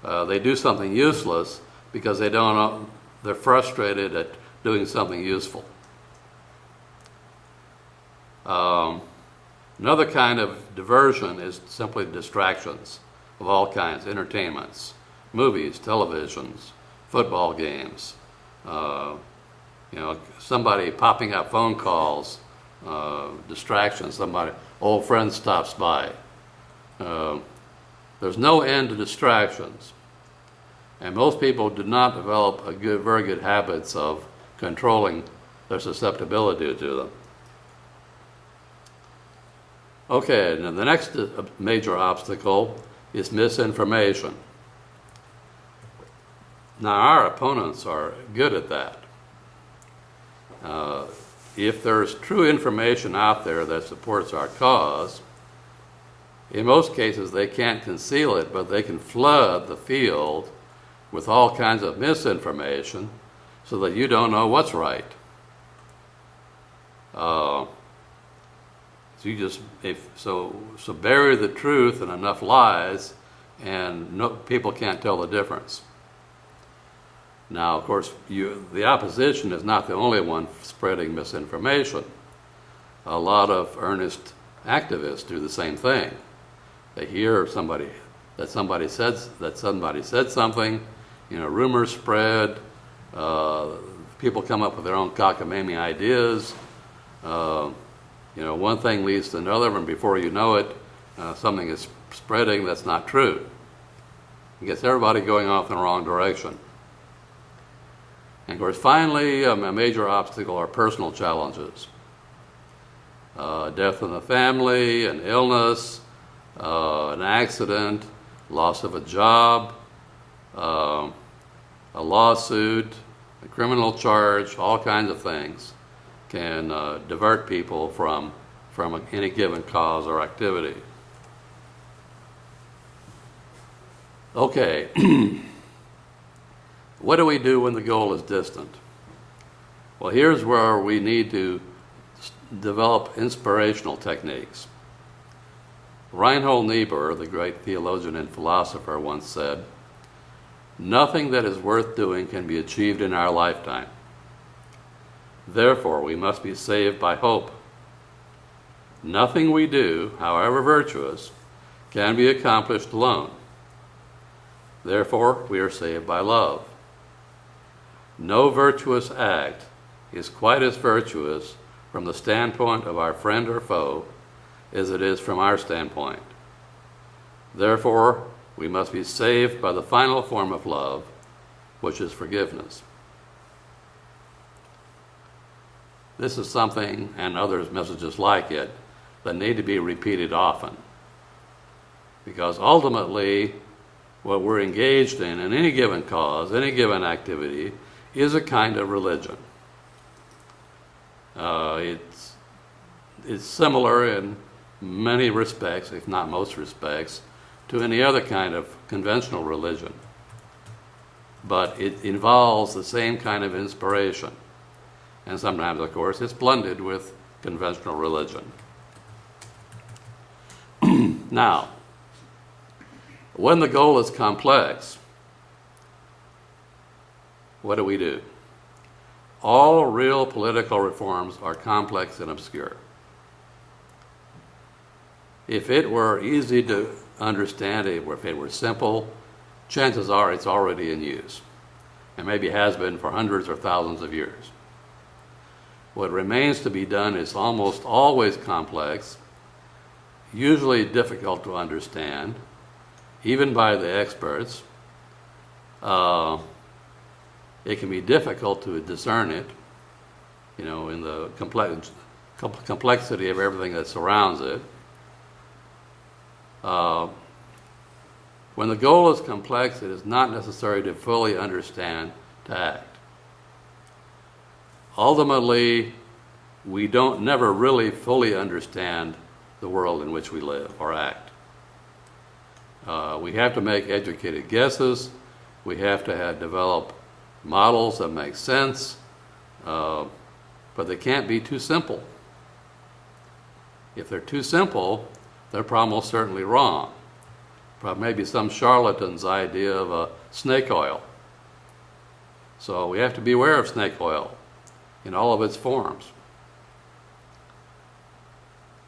They do something useless because they're frustrated at doing something useful. Another kind of diversion is simply distractions of all kinds, entertainments, movies, televisions, football games, somebody popping up phone calls, distractions, somebody, old friend stops by. There's no end to distractions. And most people do not develop very good habits of controlling their susceptibility to them. Okay, and the next major obstacle is misinformation. Now, our opponents are good at that. If there's true information out there that supports our cause, in most cases they can't conceal it, but they can flood the field with all kinds of misinformation so that you don't know what's right. So bury the truth in enough lies, and people can't tell the difference. Now, of course, the opposition is not the only one spreading misinformation. A lot of earnest activists do the same thing. They hear that somebody said something, rumors spread, people come up with their own cockamamie ideas, one thing leads to another, and before you know it, something is spreading that's not true. It gets everybody going off in the wrong direction. And of course, finally, a major obstacle are personal challenges. Death in the family, an illness, an accident, loss of a job, a lawsuit, a criminal charge, all kinds of things can divert people from any given cause or activity. Okay. What do we do when the goal is distant? Well, here's where we need to develop inspirational techniques. Reinhold Niebuhr, the great theologian and philosopher, once said, "Nothing that is worth doing can be achieved in our lifetime. Therefore, we must be saved by hope. Nothing we do, however virtuous, can be accomplished alone. Therefore, we are saved by love. No virtuous act is quite as virtuous from the standpoint of our friend or foe as it is from our standpoint. Therefore, we must be saved by the final form of love, which is forgiveness." This is something, and other messages like it, that need to be repeated often. Because ultimately, what we're engaged in any given cause, any given activity, is a kind of religion. It's similar in many respects, if not most respects, to any other kind of conventional religion. But it involves the same kind of inspiration. And sometimes, of course, it's blended with conventional religion. Now, when the goal is complex, what do? All real political reforms are complex and obscure. If it were easy to understand, if it were simple, chances are it's already in use, and maybe has been for hundreds or thousands of years. What remains to be done is almost always complex, usually difficult to understand, even by the experts. It can be difficult to discern it, in the complexity of everything that surrounds it. When the goal is complex, it is not necessary to fully understand to act. Ultimately, we don't never really fully understand the world in which we live or act. We have to make educated guesses. We have to develop models that make sense, but they can't be too simple. If they're too simple, they're almost certainly wrong. Probably maybe some charlatan's idea of snake oil. So we have to beware of snake oil in all of its forms.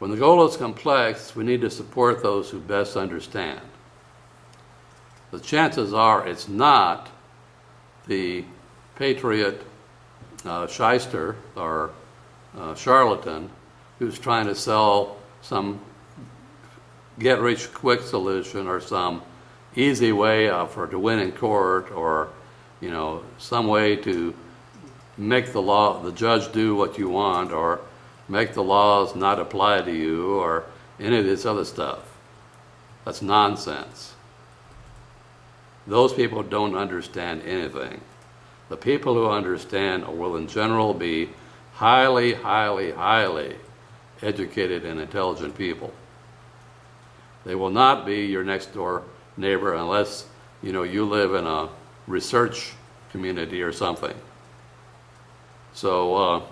When the goal is complex, we need to support those who best understand. The chances are it's not the patriot shyster or charlatan who's trying to sell some get-rich-quick solution or some easy way to win in court, or some way to make the judge do what you want, or make the laws not apply to you, or any of this other stuff. That's nonsense. those people don't understand anything. The people who understand will in general be highly, highly, highly educated and intelligent people. They will not be your next door neighbor unless, you live in a research community or something. So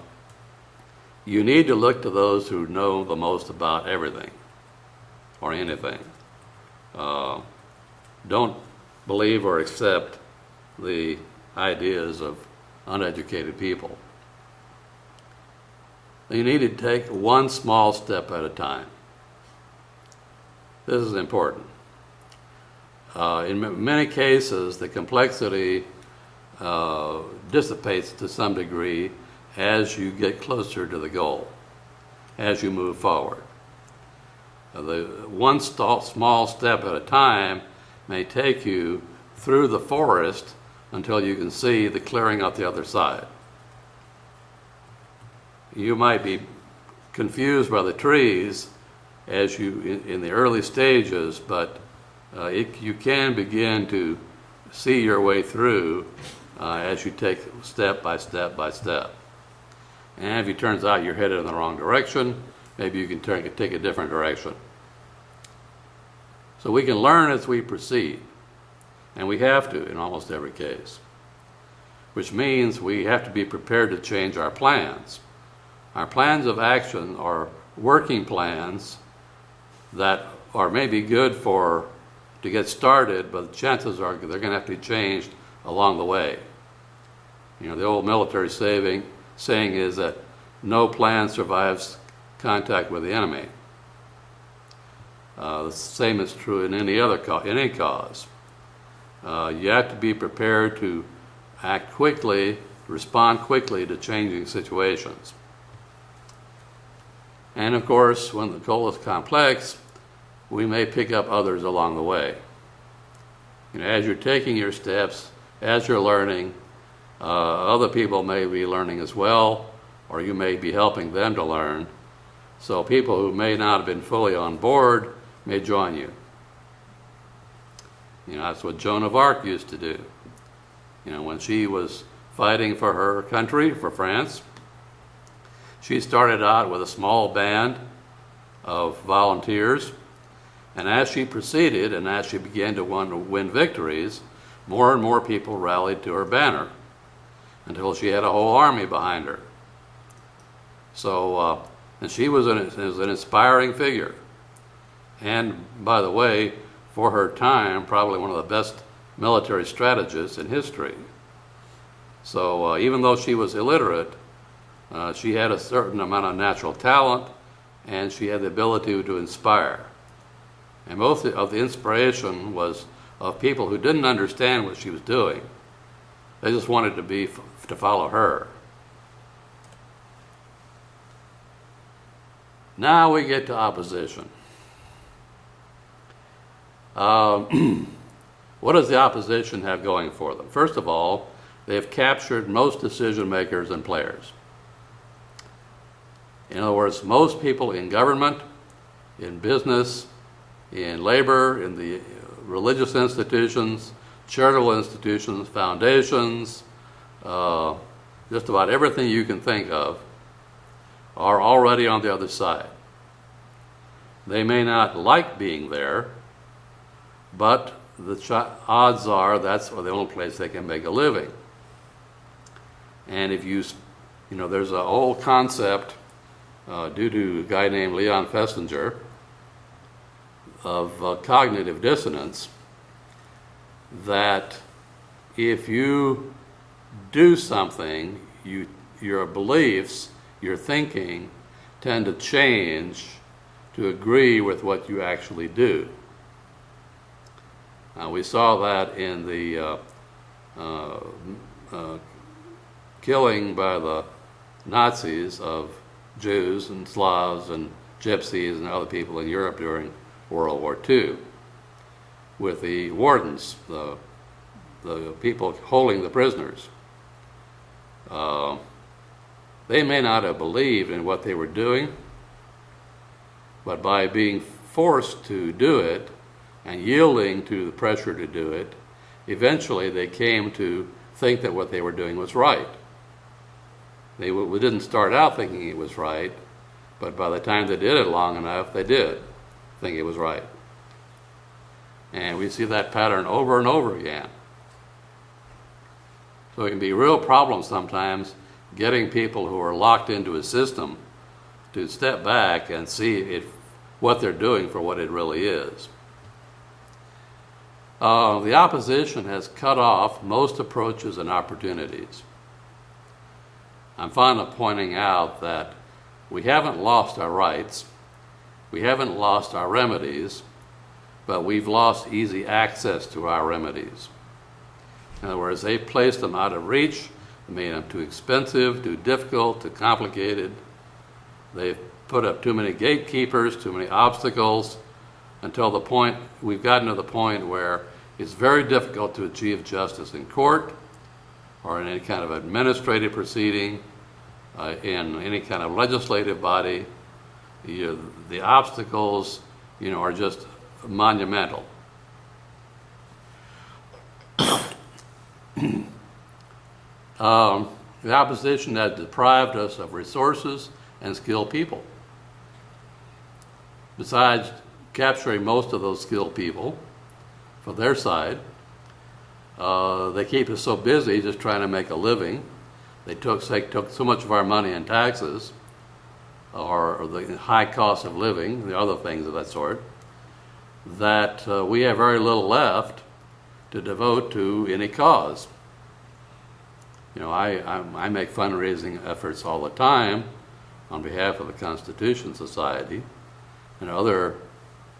you need to look to those who know the most about everything or anything. Don't believe or accept the ideas of uneducated people. You need to take one small step at a time. This is important. In many cases, the complexity dissipates to some degree as you get closer to the goal, as you move forward. The one small step at a time may take you through the forest until you can see the clearing out the other side. You might be confused by the trees as you in the early stages, but you can begin to see your way through as you take step by step by step. And if it turns out you're headed in the wrong direction, maybe you can take a different direction. So we can learn as we proceed, and we have to in almost every case, which means we have to be prepared to change our plans. Our plans of action are working plans that are maybe good to get started, but the chances are they're going to have to be changed along the way. The old military saying is that no plan survives contact with the enemy. The same is true in any cause. You have to be prepared to act quickly, respond quickly to changing situations. And of course, when the goal is complex, we may pick up others along the way. As you're taking your steps, as you're learning, other people may be learning as well, or you may be helping them to learn. So people who may not have been fully on board may join you. That's what Joan of Arc used to do. When she was fighting for her country, for France, she started out with a small band of volunteers, and as she proceeded and as she began to win victories, more and more people rallied to her banner until she had a whole army behind her. So, and she was an inspiring figure. And by the way, for her time, probably one of the best military strategists in history. So even though she was illiterate, she had a certain amount of natural talent, and she had the ability to inspire. And most of the inspiration was of people who didn't understand what she was doing. They just wanted to follow her. Now we get to opposition. What does the opposition have going for them? First of all, they have captured most decision makers and players. In other words, most people in government, in business, in labor, in the religious institutions, charitable institutions, foundations, just about everything you can think of, are already on the other side. They may not like being there, but the odds are that's the only place they can make a living. And if there's a whole concept due to a guy named Leon Festinger of cognitive dissonance, that if you do something, your beliefs, your thinking tend to change to agree with what you actually do. We saw that in the killing by the Nazis of Jews and Slavs and Gypsies and other people in Europe during World War II, with the wardens, the people holding the prisoners. They may not have believed in what they were doing, but by being forced to do it and yielding to the pressure to do it, eventually they came to think that what they were doing was right. They didn't start out thinking it was right, but by the time they did it long enough, they did think it was right. And we see that pattern over and over again. So it can be a real problem sometimes getting people who are locked into a system to step back and see what they're doing for what it really is. The opposition has cut off most approaches and opportunities. I'm fond of pointing out that we haven't lost our rights, we haven't lost our remedies, but we've lost easy access to our remedies. In other words, they've placed them out of reach, made them too expensive, too difficult, too complicated. They've put up too many gatekeepers, too many obstacles, until the point, we've gotten to the point where it's very difficult to achieve justice in court or in any kind of administrative proceeding, in any kind of legislative body. The obstacles, are just monumental. The opposition has deprived us of resources and skilled people. Besides capturing most of those skilled people for their side, they keep us so busy just trying to make a living. They took so much of our money in taxes, or the high cost of living, the other things of that sort, that we have very little left to devote to any cause. I make fundraising efforts all the time on behalf of the Constitution Society, and other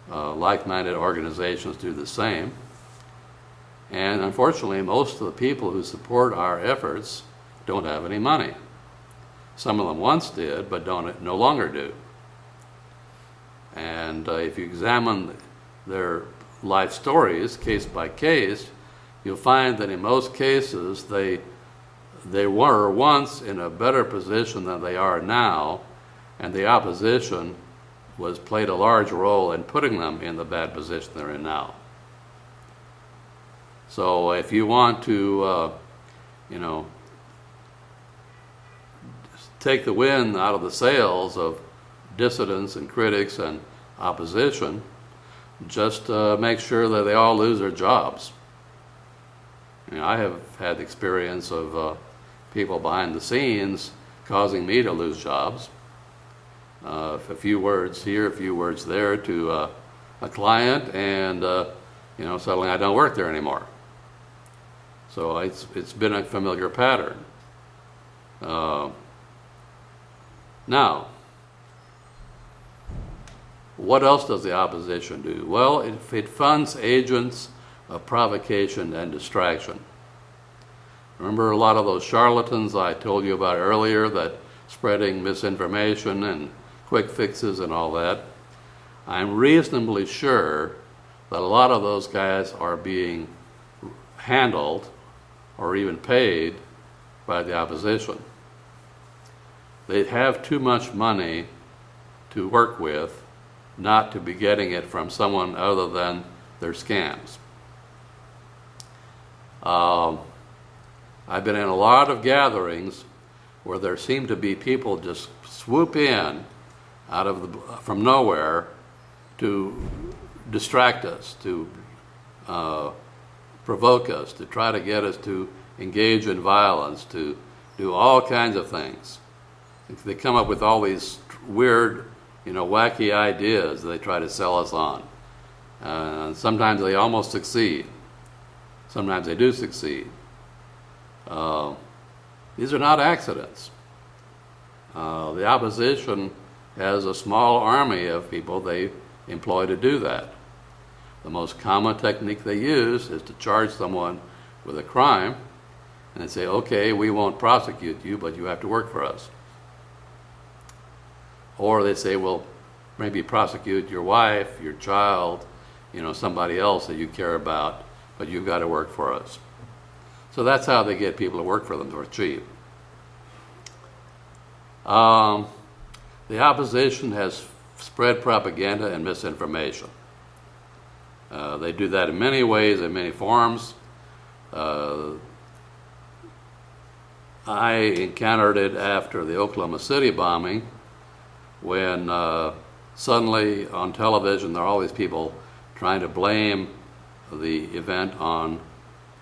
like-minded organizations do the same. And unfortunately, most of the people who support our efforts don't have any money. Some of them once did, but no longer do. And if you examine their life stories, case by case, you'll find that in most cases they were once in a better position than they are now, and the opposition played a large role in putting them in the bad position they're in now. So if you want to, take the wind out of the sails of dissidents and critics and opposition, just make sure that they all lose their jobs. I have had experience of people behind the scenes causing me to lose jobs. A few words here, a few words there to a client, and suddenly I don't work there anymore. So it's been a familiar pattern. Now, what else does the opposition do? Well, it funds agents of provocation and distraction. Remember a lot of those charlatans I told you about earlier that spreading misinformation and quick fixes and all that? I'm reasonably sure that a lot of those guys are being handled or even paid by the opposition. They have too much money to work with not to be getting it from someone other than their scams. I've been in a lot of gatherings where there seem to be people just swoop in from nowhere to distract us, to provoke us, to try to get us to engage in violence, to do all kinds of things. They come up with all these weird, wacky ideas that they try to sell us on. Sometimes they almost succeed. Sometimes they do succeed. These are not accidents. The opposition has a small army of people they employ to do that. The most common technique they use is to charge someone with a crime, and they say, okay, we won't prosecute you, but you have to work for us. Or they say, well, maybe prosecute your wife, your child, somebody else that you care about, but you've got to work for us. So that's how they get people to work for them for cheap. The opposition has spread propaganda and misinformation. They do that in many ways, in many forms. I encountered it after the Oklahoma City bombing, when suddenly on television there are all these people trying to blame the event on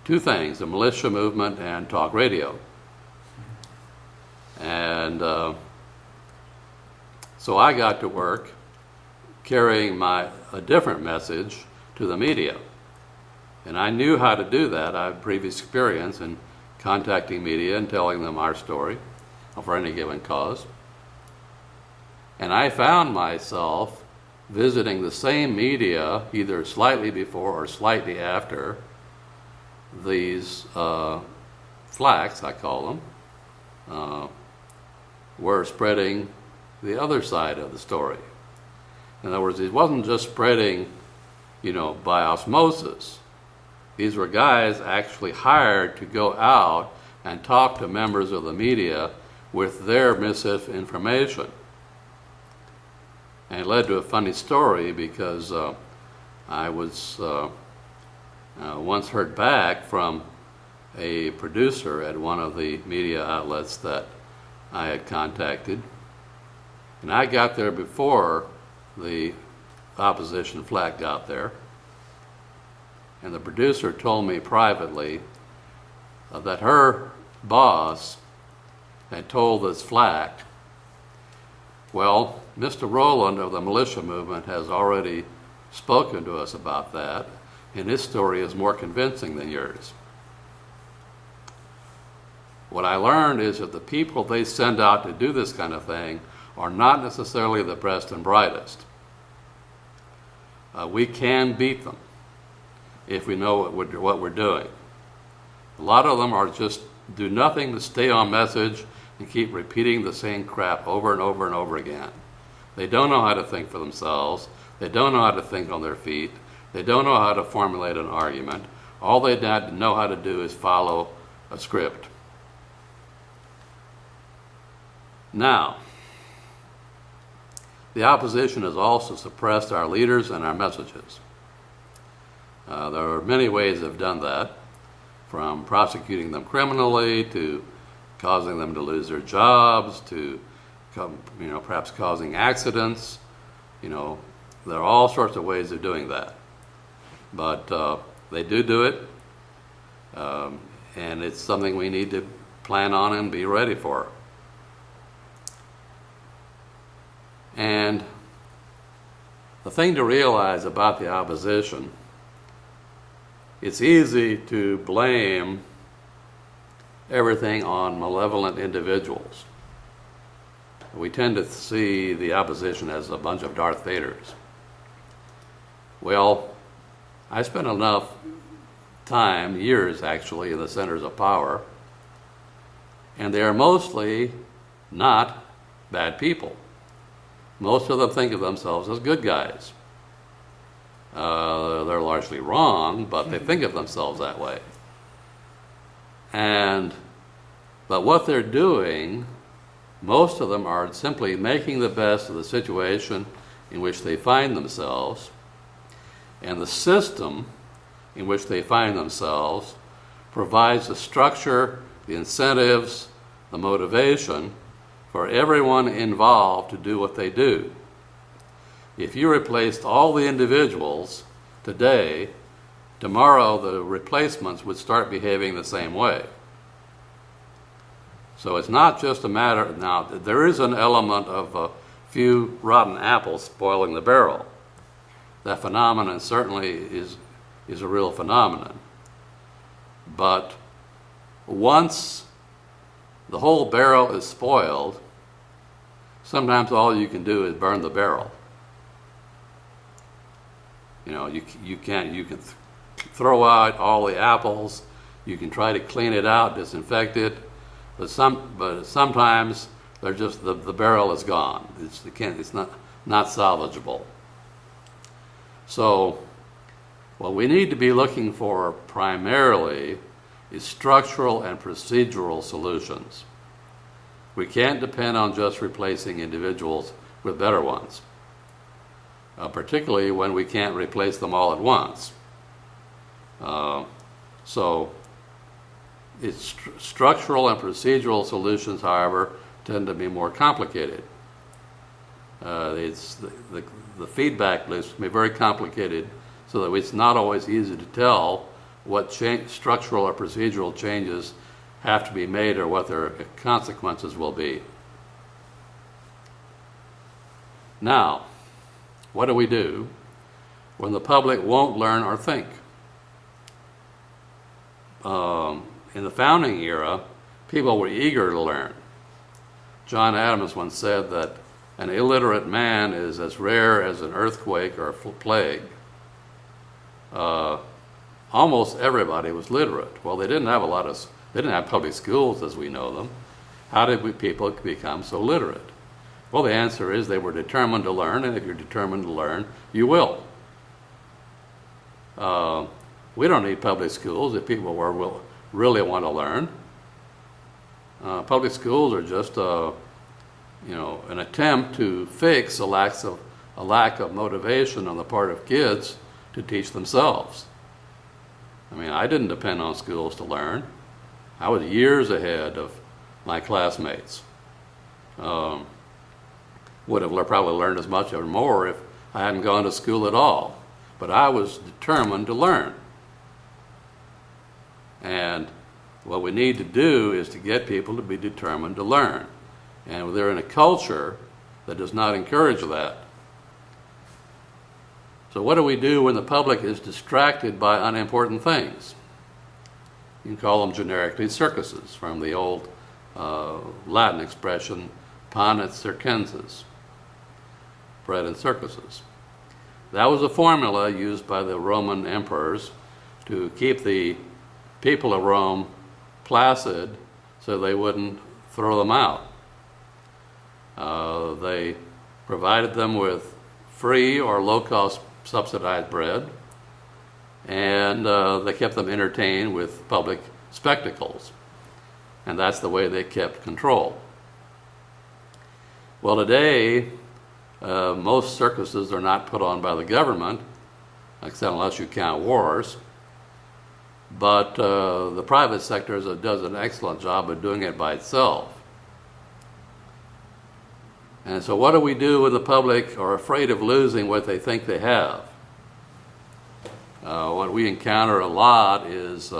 two things: the militia movement and talk radio. And so I got to work carrying a different message to the media. And I knew how to do that. I had previous experience in contacting media and telling them our story for any given cause. And I found myself visiting the same media either slightly before or slightly after these flaks, I call them, were spreading the other side of the story. In other words, it wasn't just spreading, by osmosis. These were guys actually hired to go out and talk to members of the media with their misinformation. And it led to a funny story, because I was once heard back from a producer at one of the media outlets that I had contacted. And I got there before the opposition flak got there. And the producer told me privately that her boss had told this flak, well, Mr. Rowland of the militia movement has already spoken to us about that, and his story is more convincing than yours. What I learned is that the people they send out to do this kind of thing are not necessarily the best and brightest. We can beat them if we know what we're doing. A lot of them are just do nothing to stay on message and keep repeating the same crap over and over and over again. They don't know how to think for themselves. They don't know how to think on their feet. They don't know how to formulate an argument. All they know how to do is follow a script. Now, the opposition has also suppressed our leaders and our messages. There are many ways they've done that, from prosecuting them criminally to causing them to lose their jobs to perhaps causing accidents. There are all sorts of ways of doing that. But they do it, and it's something we need to plan on and be ready for. And the thing to realize about the opposition, it's easy to blame everything on malevolent individuals. We tend to see the opposition as a bunch of Darth Vaders. Well, I spent enough time, years actually, in the centers of power, and they are mostly not bad people. Most of them think of themselves as good guys. They're largely wrong, but they think of themselves that way. But what they're doing, most of them are simply making the best of the situation in which they find themselves, and the system in which they find themselves provides the structure, the incentives, the motivation for everyone involved to do what they do. If you replaced all the individuals today, tomorrow the replacements would start behaving the same way. So it's not just a matter, now there is an element of a few rotten apples spoiling the barrel. That phenomenon certainly is a real phenomenon. But once the whole barrel is spoiled, sometimes all you can do is burn the barrel. You can throw out all the apples, you can try to clean it out, disinfect it, but sometimes they're just the barrel is gone. It's not salvageable. So what we need to be looking for primarily is structural and procedural solutions. We can't depend on just replacing individuals with better ones, particularly when we can't replace them all at once. So Its structural and procedural solutions, however, tend to be more complicated. The feedback loops can be very complicated, so that it's not always easy to tell what structural or procedural changes have to be made or what their consequences will be. Now, what do we do when the public won't learn or think? In the founding era, people were eager to learn. John Adams once said that an illiterate man is as rare as an earthquake or a plague. Almost everybody was literate. Well, they didn't have public schools as we know them. How did people become so literate? Well, the answer is they were determined to learn, and if you're determined to learn, you will. We don't need public schools if people really want to learn. Public schools are just an attempt to fix a lack of motivation on the part of kids to teach themselves. I mean, I didn't depend on schools to learn. I was years ahead of my classmates. Would have probably learned as much or more if I hadn't gone to school at all. But I was determined to learn. And what we need to do is to get people to be determined to learn. And they're in a culture that does not encourage that. So what do we do when the public is distracted by unimportant things? You can call them generically circuses, from the old Latin expression, panis circenses, bread and circuses. That was a formula used by the Roman emperors to keep the people of Rome placid so they wouldn't throw them out. They provided them with free or low-cost subsidized bread, and they kept them entertained with public spectacles. And that's the way they kept control. Well, today, most circuses are not put on by the government, except unless you count wars. But the private sector does an excellent job of doing it by itself. And so what do we do when the public are afraid of losing what they think they have? What we encounter a lot is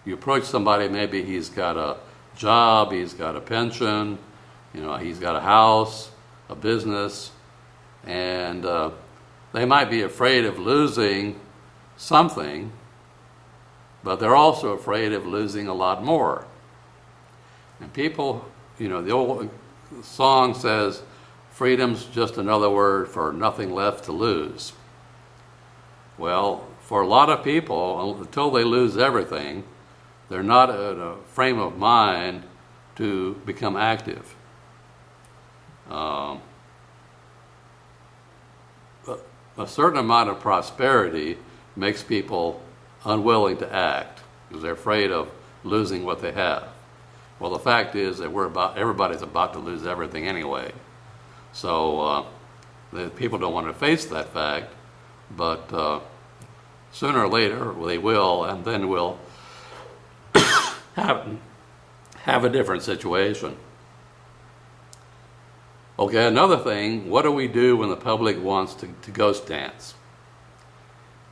you approach somebody, maybe he's got a job, he's got a pension, he's got a house, a business, and they might be afraid of losing something, but they're also afraid of losing a lot more. And people, the old song says, freedom's just another word for nothing left to lose. Well, for a lot of people, until they lose everything, they're not in a frame of mind to become active. A certain amount of prosperity makes people unwilling to act because they're afraid of losing what they have. Well, the fact is that everybody's about to lose everything anyway. So the people don't want to face that fact, but sooner or later they will, and then we'll have a different situation. Okay, another thing, what do we do when the public wants to ghost dance?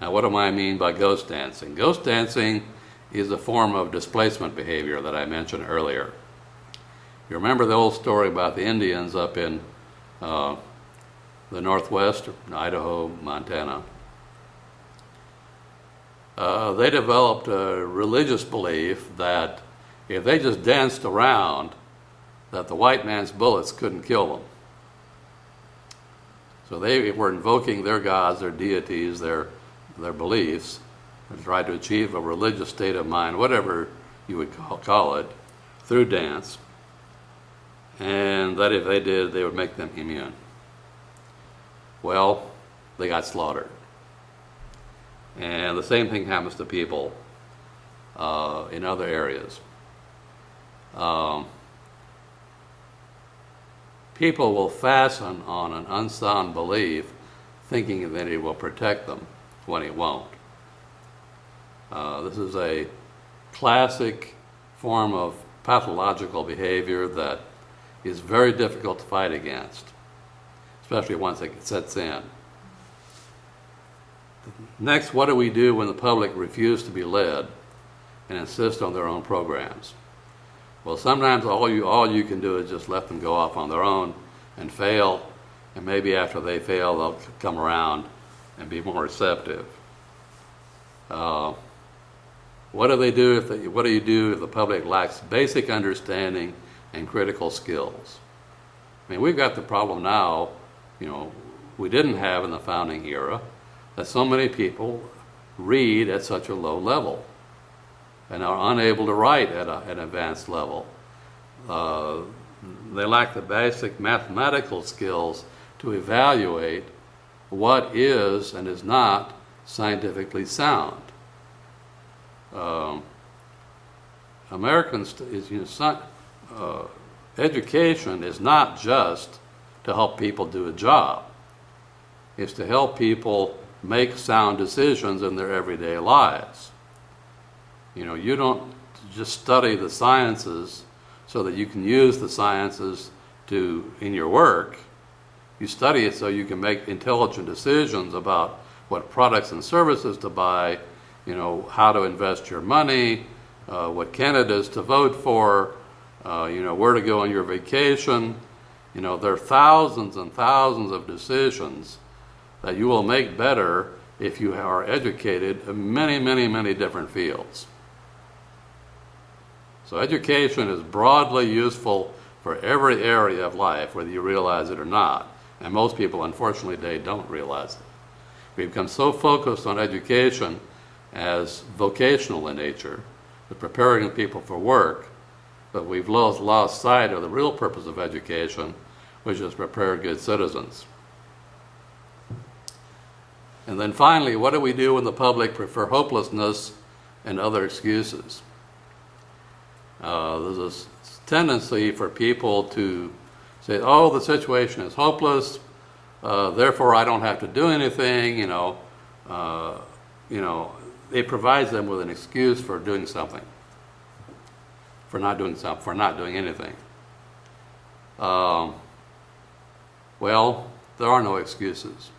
Now, what do I mean by ghost dancing? Ghost dancing is a form of displacement behavior that I mentioned earlier. You remember the old story about the Indians up in the Northwest, Idaho, Montana? They developed a religious belief that if they just danced around, that the white man's bullets couldn't kill them. So they were invoking their gods, their deities, their beliefs, and tried to achieve a religious state of mind, whatever you would call it, through dance, and that if they did, they would make them immune. Well, they got slaughtered. And the same thing happens to people in other areas. People will fasten on an unsound belief thinking that it will protect them when it won't. This is a classic form of pathological behavior that is very difficult to fight against, especially once it sets in. Next, what do we do when the public refuse to be led and insist on their own programs? Well, sometimes all you can do is just let them go off on their own and fail, and maybe after they fail, they'll come around and be more receptive. What do you do if the public lacks basic understanding and critical skills? I mean, we've got the problem now, we didn't have in the founding era, that so many people read at such a low level and are unable to write at an advanced level. They lack the basic mathematical skills to evaluate what is and is not scientifically sound. Education is not just to help people do a job. It's to help people make sound decisions in their everyday lives. You don't just study the sciences so that you can use the sciences in your work. You study it so you can make intelligent decisions about what products and services to buy, how to invest your money, what candidates to vote for, where to go on your vacation. There are thousands and thousands of decisions that you will make better if you are educated in many, many, many different fields. So education is broadly useful for every area of life, whether you realize it or not. And most people, unfortunately, they don't realize it. We've become so focused on education as vocational in nature, with preparing people for work, but we've lost sight of the real purpose of education, which is to prepare good citizens. And then finally, what do we do when the public prefer hopelessness and other excuses? There's this tendency for people to say, oh, the situation is hopeless, therefore I don't have to do anything, it provides them with an excuse for doing something, for not doing anything. Well, there are no excuses.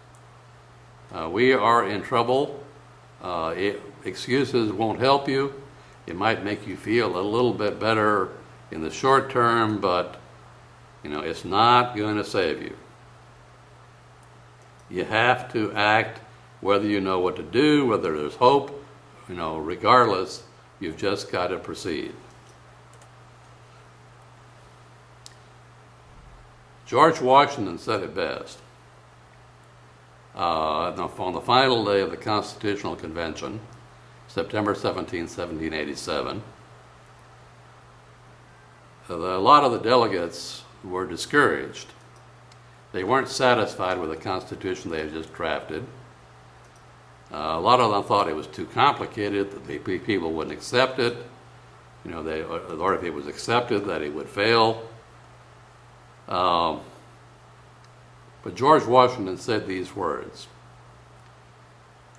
We are in trouble. Excuses won't help you. It might make you feel a little bit better in the short term, but it's not going to save you. You have to act whether you know what to do, whether there's hope, regardless, you've just got to proceed. George Washington said it best. On the final day of the Constitutional Convention, September 17, 1787, a lot of the delegates were discouraged. They weren't satisfied with the Constitution they had just drafted. A lot of them thought it was too complicated, that the people wouldn't accept it. Or if it was accepted, that it would fail. But George Washington said these words: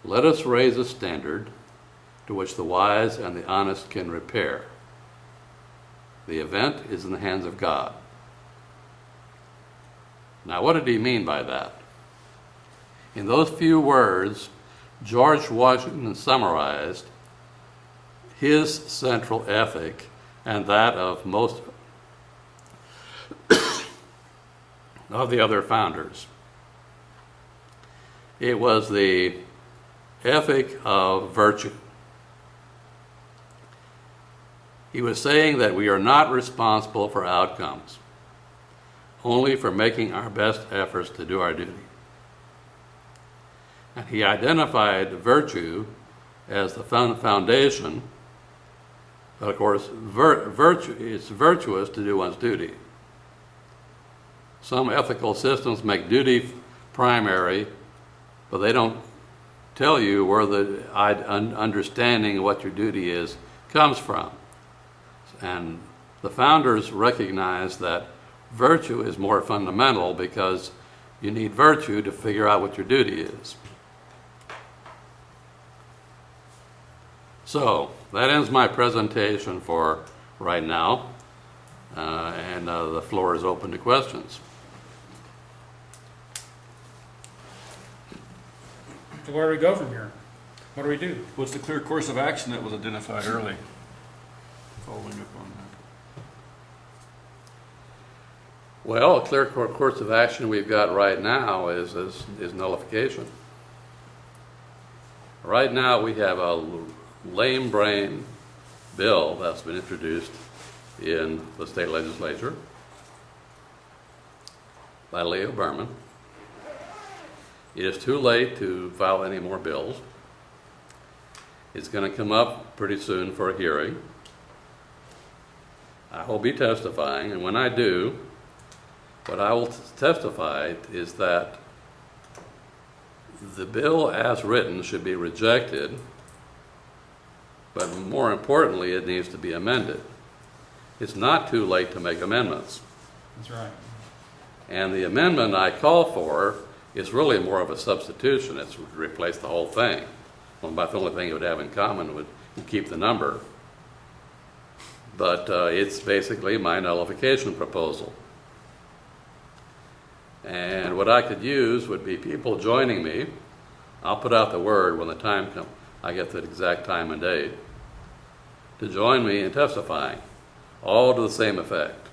"Let us raise a standard to which the wise and the honest can repair. The event is in the hands of God." Now, what did he mean by that? In those few words, George Washington summarized his central ethic and that of most of the other founders. It was the ethic of virtue. He was saying that we are not responsible for outcomes, only for making our best efforts to do our duty. And he identified virtue as the foundation, but of course, it's virtuous to do one's duty. Some ethical systems make duty primary, but they don't tell you where the understanding of what your duty is comes from. And the founders recognized that virtue is more fundamental because you need virtue to figure out what your duty is. So that ends my presentation for right now, and the floor is open to questions. So where do we go from here? What do we do? What's the clear course of action that was identified early? Following up on that. Well, a clear course of action we've got right now is nullification. Right now, we have a lame brain bill that's been introduced in the state legislature by Leo Berman. It is too late to file any more bills. It's going to come up pretty soon for a hearing. I will be testifying, and when I do, what I will testify is that the bill as written should be rejected, but more importantly, it needs to be amended. It's not too late to make amendments. That's right. And the amendment I call for is really more of a substitution. It's replace the whole thing. Well, about the only thing it would have in common would keep the number. But it's basically my nullification proposal. And what I could use would be people joining me. I'll put out the word when the time comes. I get the exact time and date to join me in testifying, all to the same effect.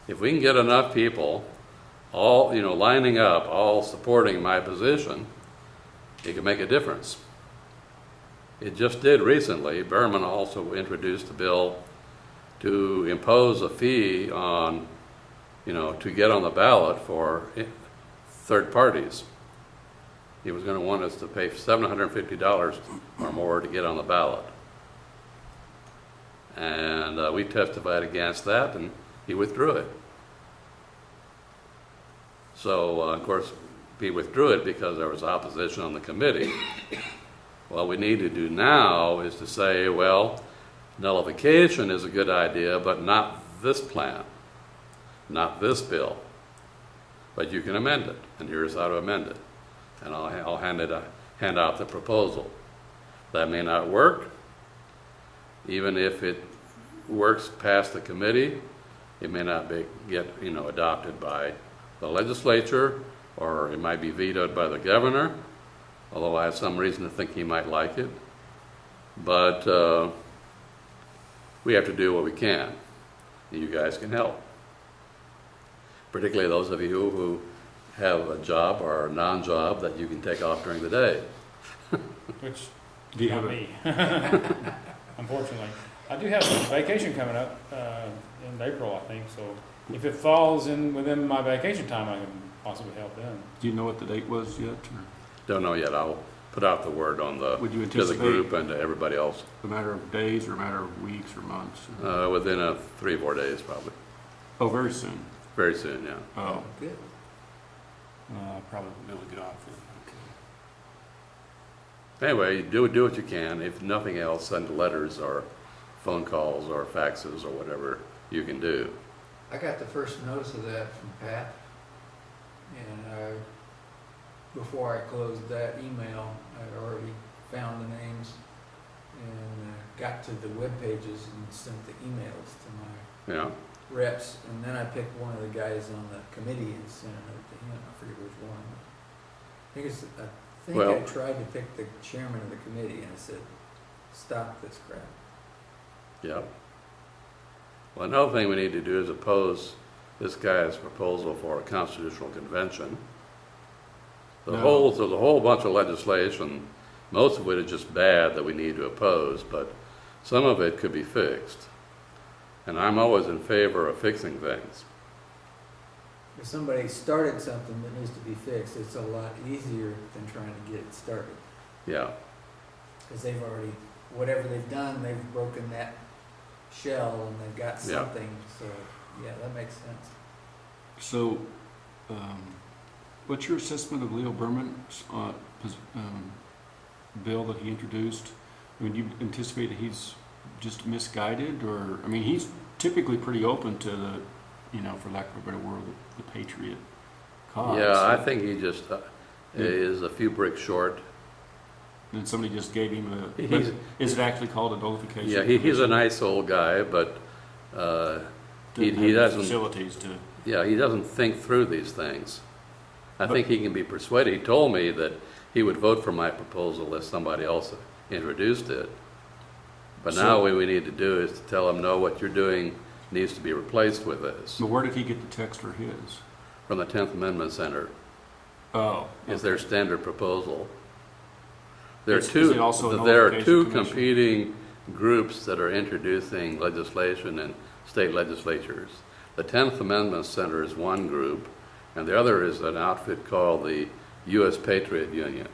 If we can get enough people, all lining up, all supporting my position, it can make a difference. It just did recently. Berman also introduced a bill to impose a fee on, to get on the ballot for third parties. He was going to want us to pay $750 or more to get on the ballot. And we testified against that, and he withdrew it. So, of course, he withdrew it because there was opposition on the committee. What we need to do now is to say, well, nullification is a good idea, but not this plan, not this bill. But you can amend it, and here's how to amend it. And I'll hand out the proposal. That may not work. Even if it works past the committee, it may not get adopted by the legislature, or it might be vetoed by the governor, although I have some reason to think he might like it. But we have to do what we can. You guys can help. Particularly those of you who have a job or a non-job that you can take off during the day. Which Do you not have me, unfortunately. I do have a vacation coming up in April, I think. So if it falls within my vacation time, I can possibly help then. Do you know what the date was yet? Or Don't know yet. I'll put out the word on Would you to the anticipate group and to everybody else a matter of days or a matter of weeks or months? within 3 or 4 days, probably. Oh, very soon. Very soon, yeah. Oh, Good. probably be able to get off it. Anyway, do what you can. If nothing else, send letters or phone calls or faxes or whatever you can do. I got the first notice of that from Pat, and before I closed that email, I'd already found the names and got to the web pages and sent the emails to my Yeah. reps, and then I picked one of the guys on the committee and sent a note to him. I forget which one. I think Well- I tried to pick the chairman of the committee, and I said, "Stop this crap." Yeah. Well, another thing we need to do is oppose this guy's proposal for a constitutional convention. There's a whole bunch of legislation, most of it is just bad that we need to oppose, but some of it could be fixed. And I'm always in favor of fixing things. If somebody started something that needs to be fixed, it's a lot easier than trying to get it started. Yeah. Because they've already, whatever they've done, they've broken that shell and they've got Yeah. something. So, yeah, that makes sense. So, what's your assessment of Leo Berman's bill that he introduced? I mean, do you anticipate that he's just misguided, or I mean, he's typically pretty open to the, for lack of a better word, the patriot cause. Yeah, I think he just is a few bricks short. And somebody just gave him He's- is it actually called a nullification? Yeah, he's a nice old guy, but He Didn't have the doesn't, facilities to, yeah, he doesn't think through these things. I But- think he can be persuaded. He told me that he would vote for my proposal if somebody else introduced it. But now So- what we need to do is to tell him, no, what you're doing needs to be replaced with this. but where did he get the text for his? From the 10th Amendment Center Oh. is their standard proposal. There are Is it two, also a there are notification two commission? competing groups that are introducing legislation in state legislatures. The 10th Amendment Center is one group, and the other is an outfit called the U.S. Patriot Union.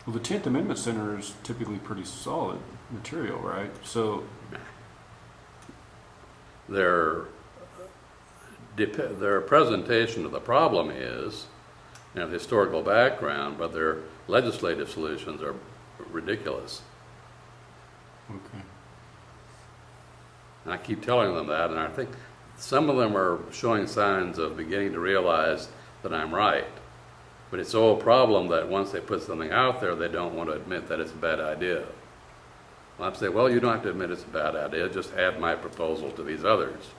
Well, the 10th Amendment Center is typically pretty solid material, right? So, Their presentation of the problem is, the historical background, but their legislative solutions are ridiculous. okay. And I keep telling them that, and I think some of them are showing signs of beginning to realize that I'm right. But it's a whole problem that once they put something out there, they don't want to admit that it's a bad idea. Well, I'm saying, well, you don't have to admit it's a bad idea, just add my proposal to these others.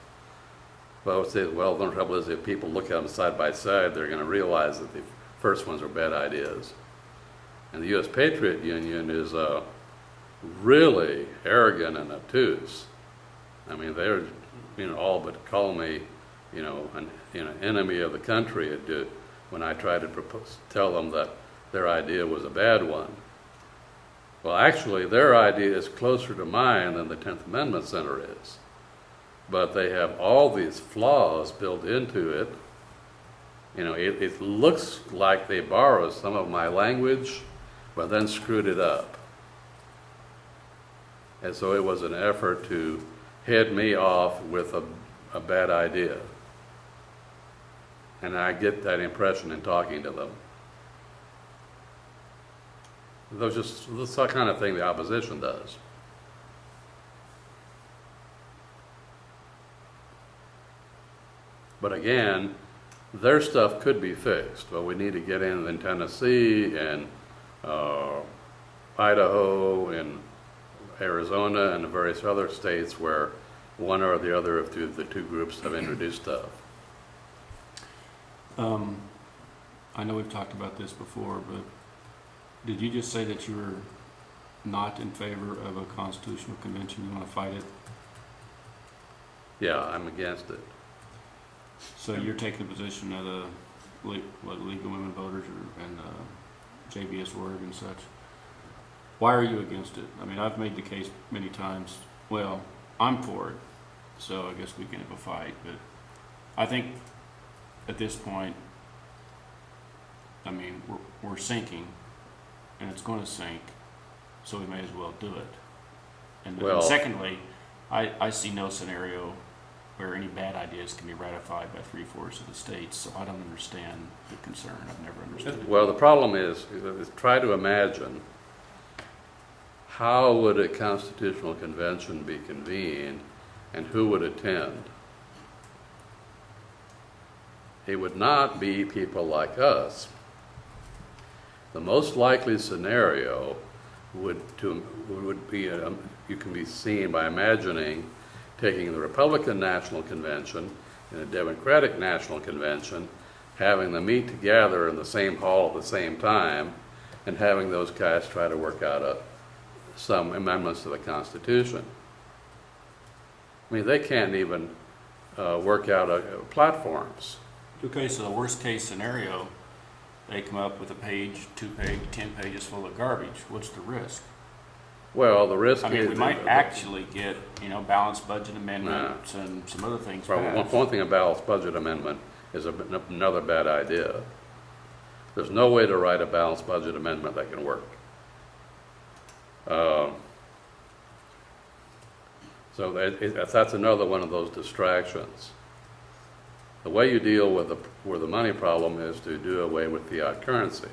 Well, I would say, well, the trouble is if people look at them side by side, they're going to realize that the first ones are bad ideas. And the U.S. Patriot Union is really arrogant and obtuse. I mean, they're, all but call me, an enemy of the country when I try to tell them that their idea was a bad one. Well, actually, their idea is closer to mine than the 10th Amendment Center is. But they have all these flaws built into it. It looks like they borrowed some of my language, but then screwed it up. And so it was an effort to head me off with a bad idea. And I get that impression in talking to them. That's the kind of thing the opposition does. But again, their stuff could be fixed. Well, we need to get in Tennessee and Idaho and Arizona and the various other states where one or the other of the two groups have introduced stuff. I know we've talked about this before, but did you just say that you were not in favor of a constitutional convention? You want to fight it? Yeah, I'm against it. So you're taking the position of the League of Women Voters and JBS Org and such. Why are you against it? I mean, I've made the case many times. Well, I'm for it, so I guess we can have a fight. But I think at this point, I mean, we're sinking, and it's going to sink, so we may as well do it. And Well- secondly, I see no scenario where any bad ideas can be ratified by 3/4 of the states, so I don't understand the concern. I've never understood it. Well, the problem is try to imagine how would a constitutional convention be convened and who would attend? It would not be people like us. The most likely scenario would be, you can be seen by imagining taking the Republican National Convention and a Democratic National Convention, having them meet together in the same hall at the same time, and having those guys try to work out some amendments to the Constitution. I mean, they can't even work out platforms. Okay, so the worst case scenario, they come up with a page, 2-page, 10 pages full of garbage. What's the risk? Well, the risk I mean, is we might actually get, balanced budget amendments and some other things well, passed. one thing a balanced budget amendment is another bad idea. There's no way to write a balanced budget amendment that can work. So that's another one of those distractions. The way you deal with the money problem is to do away with fiat currency.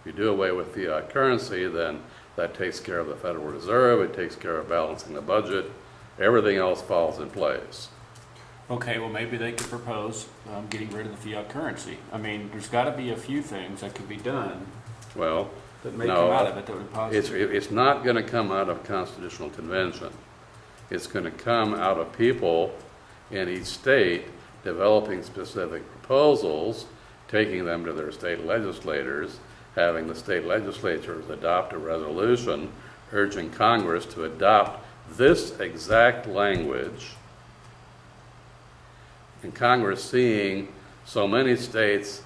If you do away with fiat currency, then that takes care of the Federal Reserve, it takes care of balancing the budget, everything else falls in place. Okay, well, maybe they could propose getting rid of the fiat currency. I mean, there's got to be a few things that could be done Well, that may No, come out of it that would be positive. it's not going to come out of constitutional convention. It's going to come out of people in each state developing specific proposals, taking them to their state legislators, having the state legislatures adopt a resolution urging Congress to adopt this exact language, and Congress seeing so many states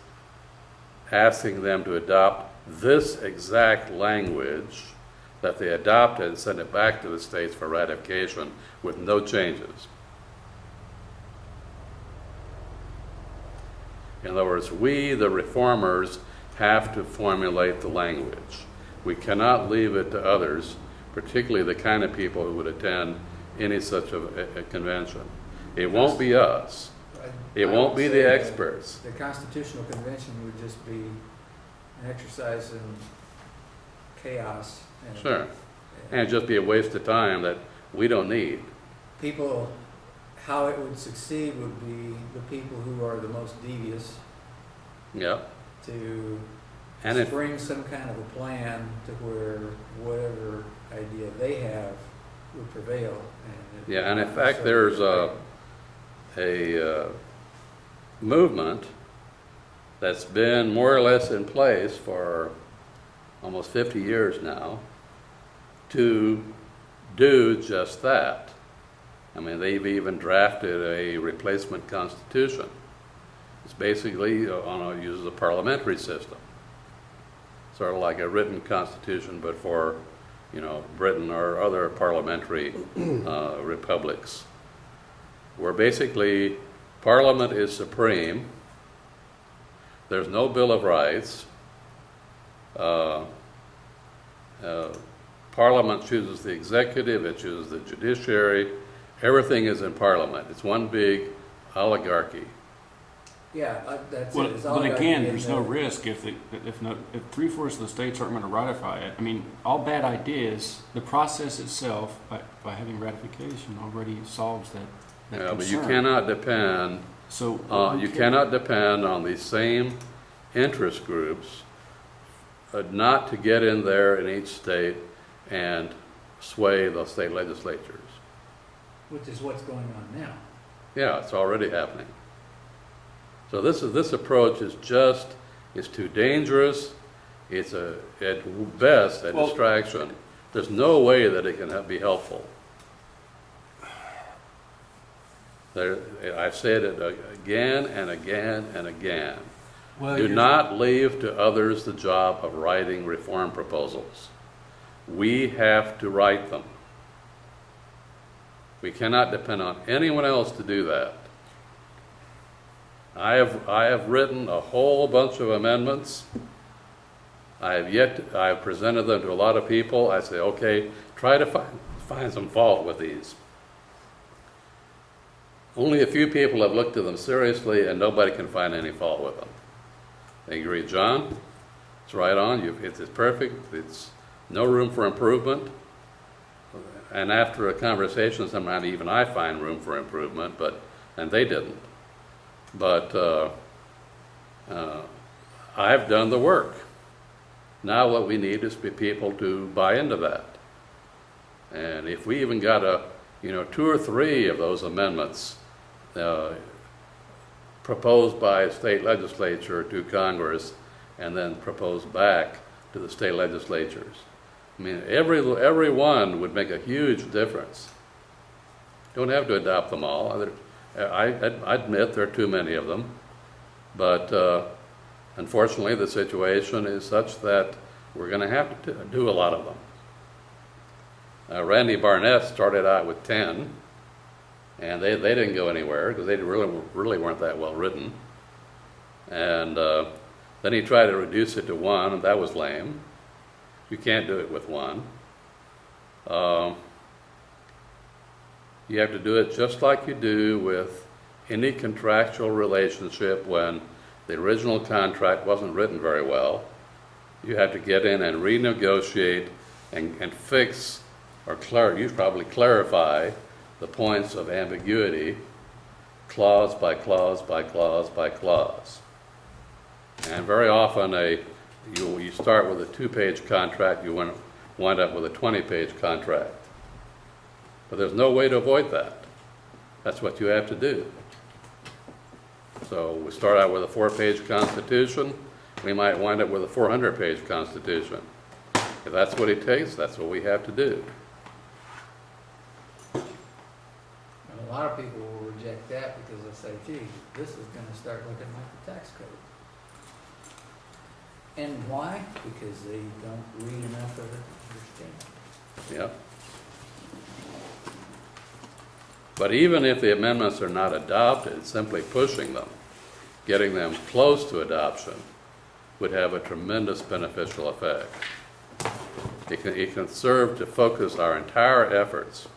asking them to adopt this exact language, that they adopt it and send it back to the states for ratification with no changes. In other words, we, the reformers, have to formulate the language. We cannot leave it to others, particularly the kind of people who would attend any such a convention. It won't be us. It I won't would be say the experts. The Constitutional Convention would just be an exercise in chaos. And Sure. And it'd just be a waste of time that we don't need. people, how it would succeed would be the people who are the most devious Yeah. to And if, bring some kind of a plan to where whatever idea they have would prevail. And yeah, and in fact, there's a movement that's been more or less in place for almost 50 years now to do just that. I mean, they've even drafted a replacement constitution. It's basically uses a parliamentary system, sort of like a written constitution, but for Britain or other parliamentary republics, where basically Parliament is supreme. There's no Bill of Rights. Parliament chooses the executive, it chooses the judiciary. Everything is in Parliament. It's one big oligarchy. Yeah, that's Well, it. It's but all again, in there's no risk if 3/4 of the states aren't going to ratify it. I mean, all bad ideas, the process itself, by having ratification, already solves that Yeah, but you concern. cannot depend. So You cannot depend on these same interest groups not to get in there in each state and sway the state legislatures. which is what's going on now. Yeah, it's already happening. So this approach is too dangerous. It's at best a distraction. There's no way that it can be helpful. I've said it again and again and again. Do not leave to others the job of writing reform proposals. We have to write them. We cannot depend on anyone else to do that. I have written a whole bunch of amendments. I've presented them to a lot of people. I say, okay, try to find some fault with these. Only a few people have looked at them seriously, and nobody can find any fault with them. They agree, John, it's right on. It's perfect. It's no room for improvement. And after a conversation, sometimes even I find room for improvement, and they didn't. But I've done the work. Now what we need is people to buy into that. And if we even got 2 or 3 of those amendments proposed by a state legislature to Congress and then proposed back to the state legislatures, I mean, every one would make a huge difference. Don't have to adopt them all. I admit there are too many of them, but unfortunately the situation is such that we're going to have to do a lot of them. Randy Barnett started out with 10, and they didn't go anywhere because they really weren't that well written. And then he tried to reduce it to 1, and that was lame. You can't do it with 1. You have to do it just like you do with any contractual relationship when the original contract wasn't written very well. You have to get in and renegotiate and fix or you probably clarify the points of ambiguity clause by clause by clause by clause. And very often you start with a 2-page contract, you wind up with a 20-page contract. But there's no way to avoid that. That's what you have to do. So we start out with a 4-page constitution. We might wind up with a 400-page constitution. If that's what it takes, that's what we have to do. And a lot of people will reject that because they'll say, gee, this is gonna start looking like the tax code. And why? Because they don't read enough of it to understand. Yeah. But even if the amendments are not adopted, simply pushing them, getting them close to adoption, would have a tremendous beneficial effect. It can serve to focus our entire efforts.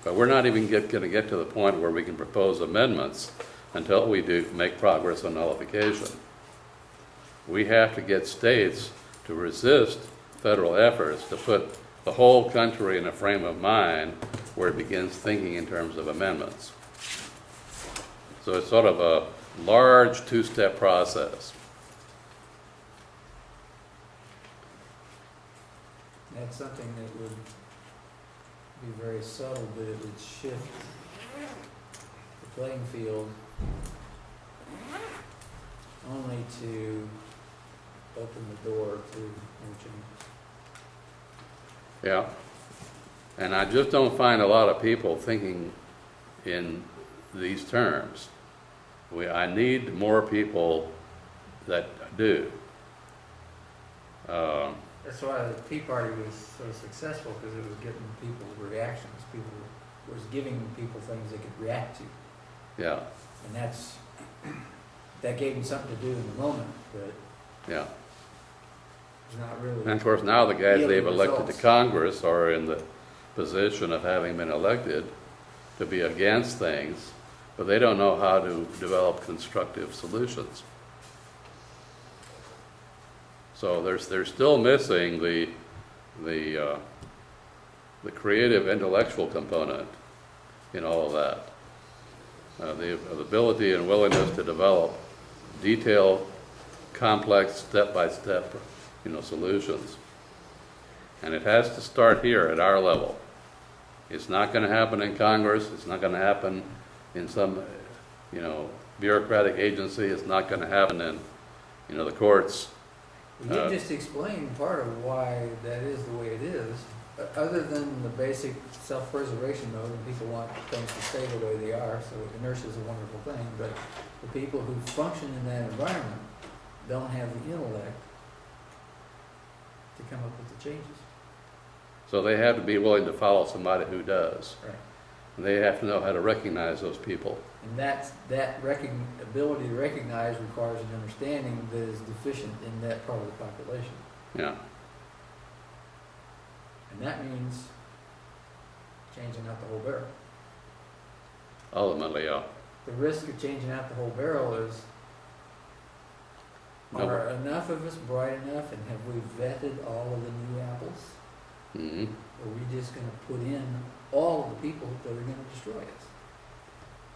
But we're not even going to get to the point where we can propose amendments until we do make progress on nullification. We have to get states to resist federal efforts to put the whole country in a frame of mind where it begins thinking in terms of amendments. So it's sort of a large two-step process. That's something that would be very subtle, but it would shift the playing field only to open the door to more changes. Yeah. And I just don't find a lot of people thinking in these terms. I need more people that do. That's why the Tea Party was so successful, because it was getting people reactions. People was giving people things they could react to, Yeah, and that gave them something to do in the moment, but yeah. it's not really. And of course, now the guys Yielding they've elected to results. Congress are in the position of having been elected to be against things, but they don't know how to develop constructive solutions. So they're still missing the creative intellectual component in all of that. The ability and willingness to develop detailed, complex, step-by-step, solutions. And it has to start here at our level. It's not going to happen in Congress. It's not going to happen in some, bureaucratic agency. It's not going to happen in, the courts. You just explained part of why that is the way it is, other than the basic self-preservation mode, and people want things to stay the way they are, so inertia is a wonderful thing, but the people who function in that environment don't have the intellect to come up with the changes. So they have to be willing to follow somebody who does. Right. And they have to know how to recognize those people. And that ability to recognize requires an understanding that is deficient in that part of the population. Yeah. And that means changing out the whole barrel. Ultimately, yeah. The risk of changing out the whole barrel is, No. are enough of us bright enough, and have we vetted all of the new apples? Mm-hmm. Or are we just going to put in all of the people that are going to destroy us?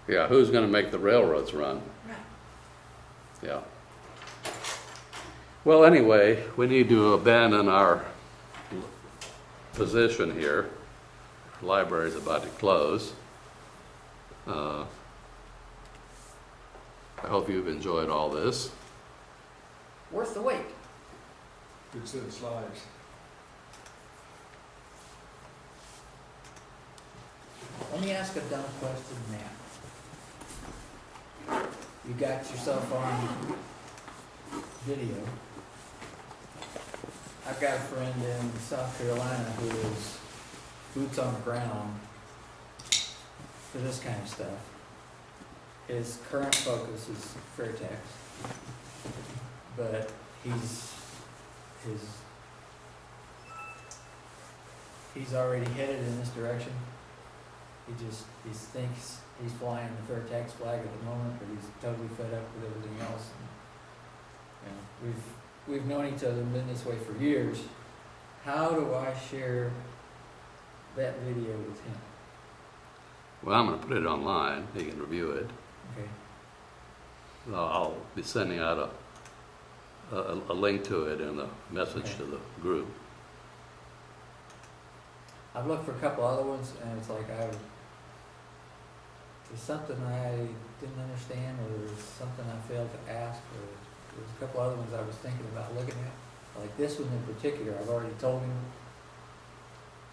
Yeah, who's going to make the railroads run? Right. Yeah. Well, anyway, we need to abandon our position here. The library's about to close. I hope you've enjoyed all this. Worth the wait. Good set of slides. Let me ask a dumb question now. You got yourself on video. I've got a friend in South Carolina who is boots on the ground for this kind of stuff. His current focus is fair tax, but he's already headed in this direction. He thinks he's flying the fair tax flag at the moment, but he's totally fed up with everything else. And, we've known each other and been this way for years. How do I share that video with him? Well, I'm going to put it online. You can review it. Okay. I'll be sending out a link to it in the message to the group. I've looked for a couple other ones, and it's like there's something I didn't understand, or there's something I failed to ask, or there's a couple other ones I was thinking about looking at. Like this one in particular, I've already told him.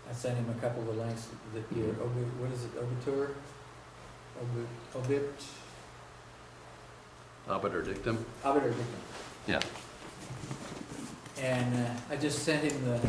I sent him a couple of the links that your what is it, Obitur? Obiter dictum? Obiter dictum. Yeah. And I just sent him the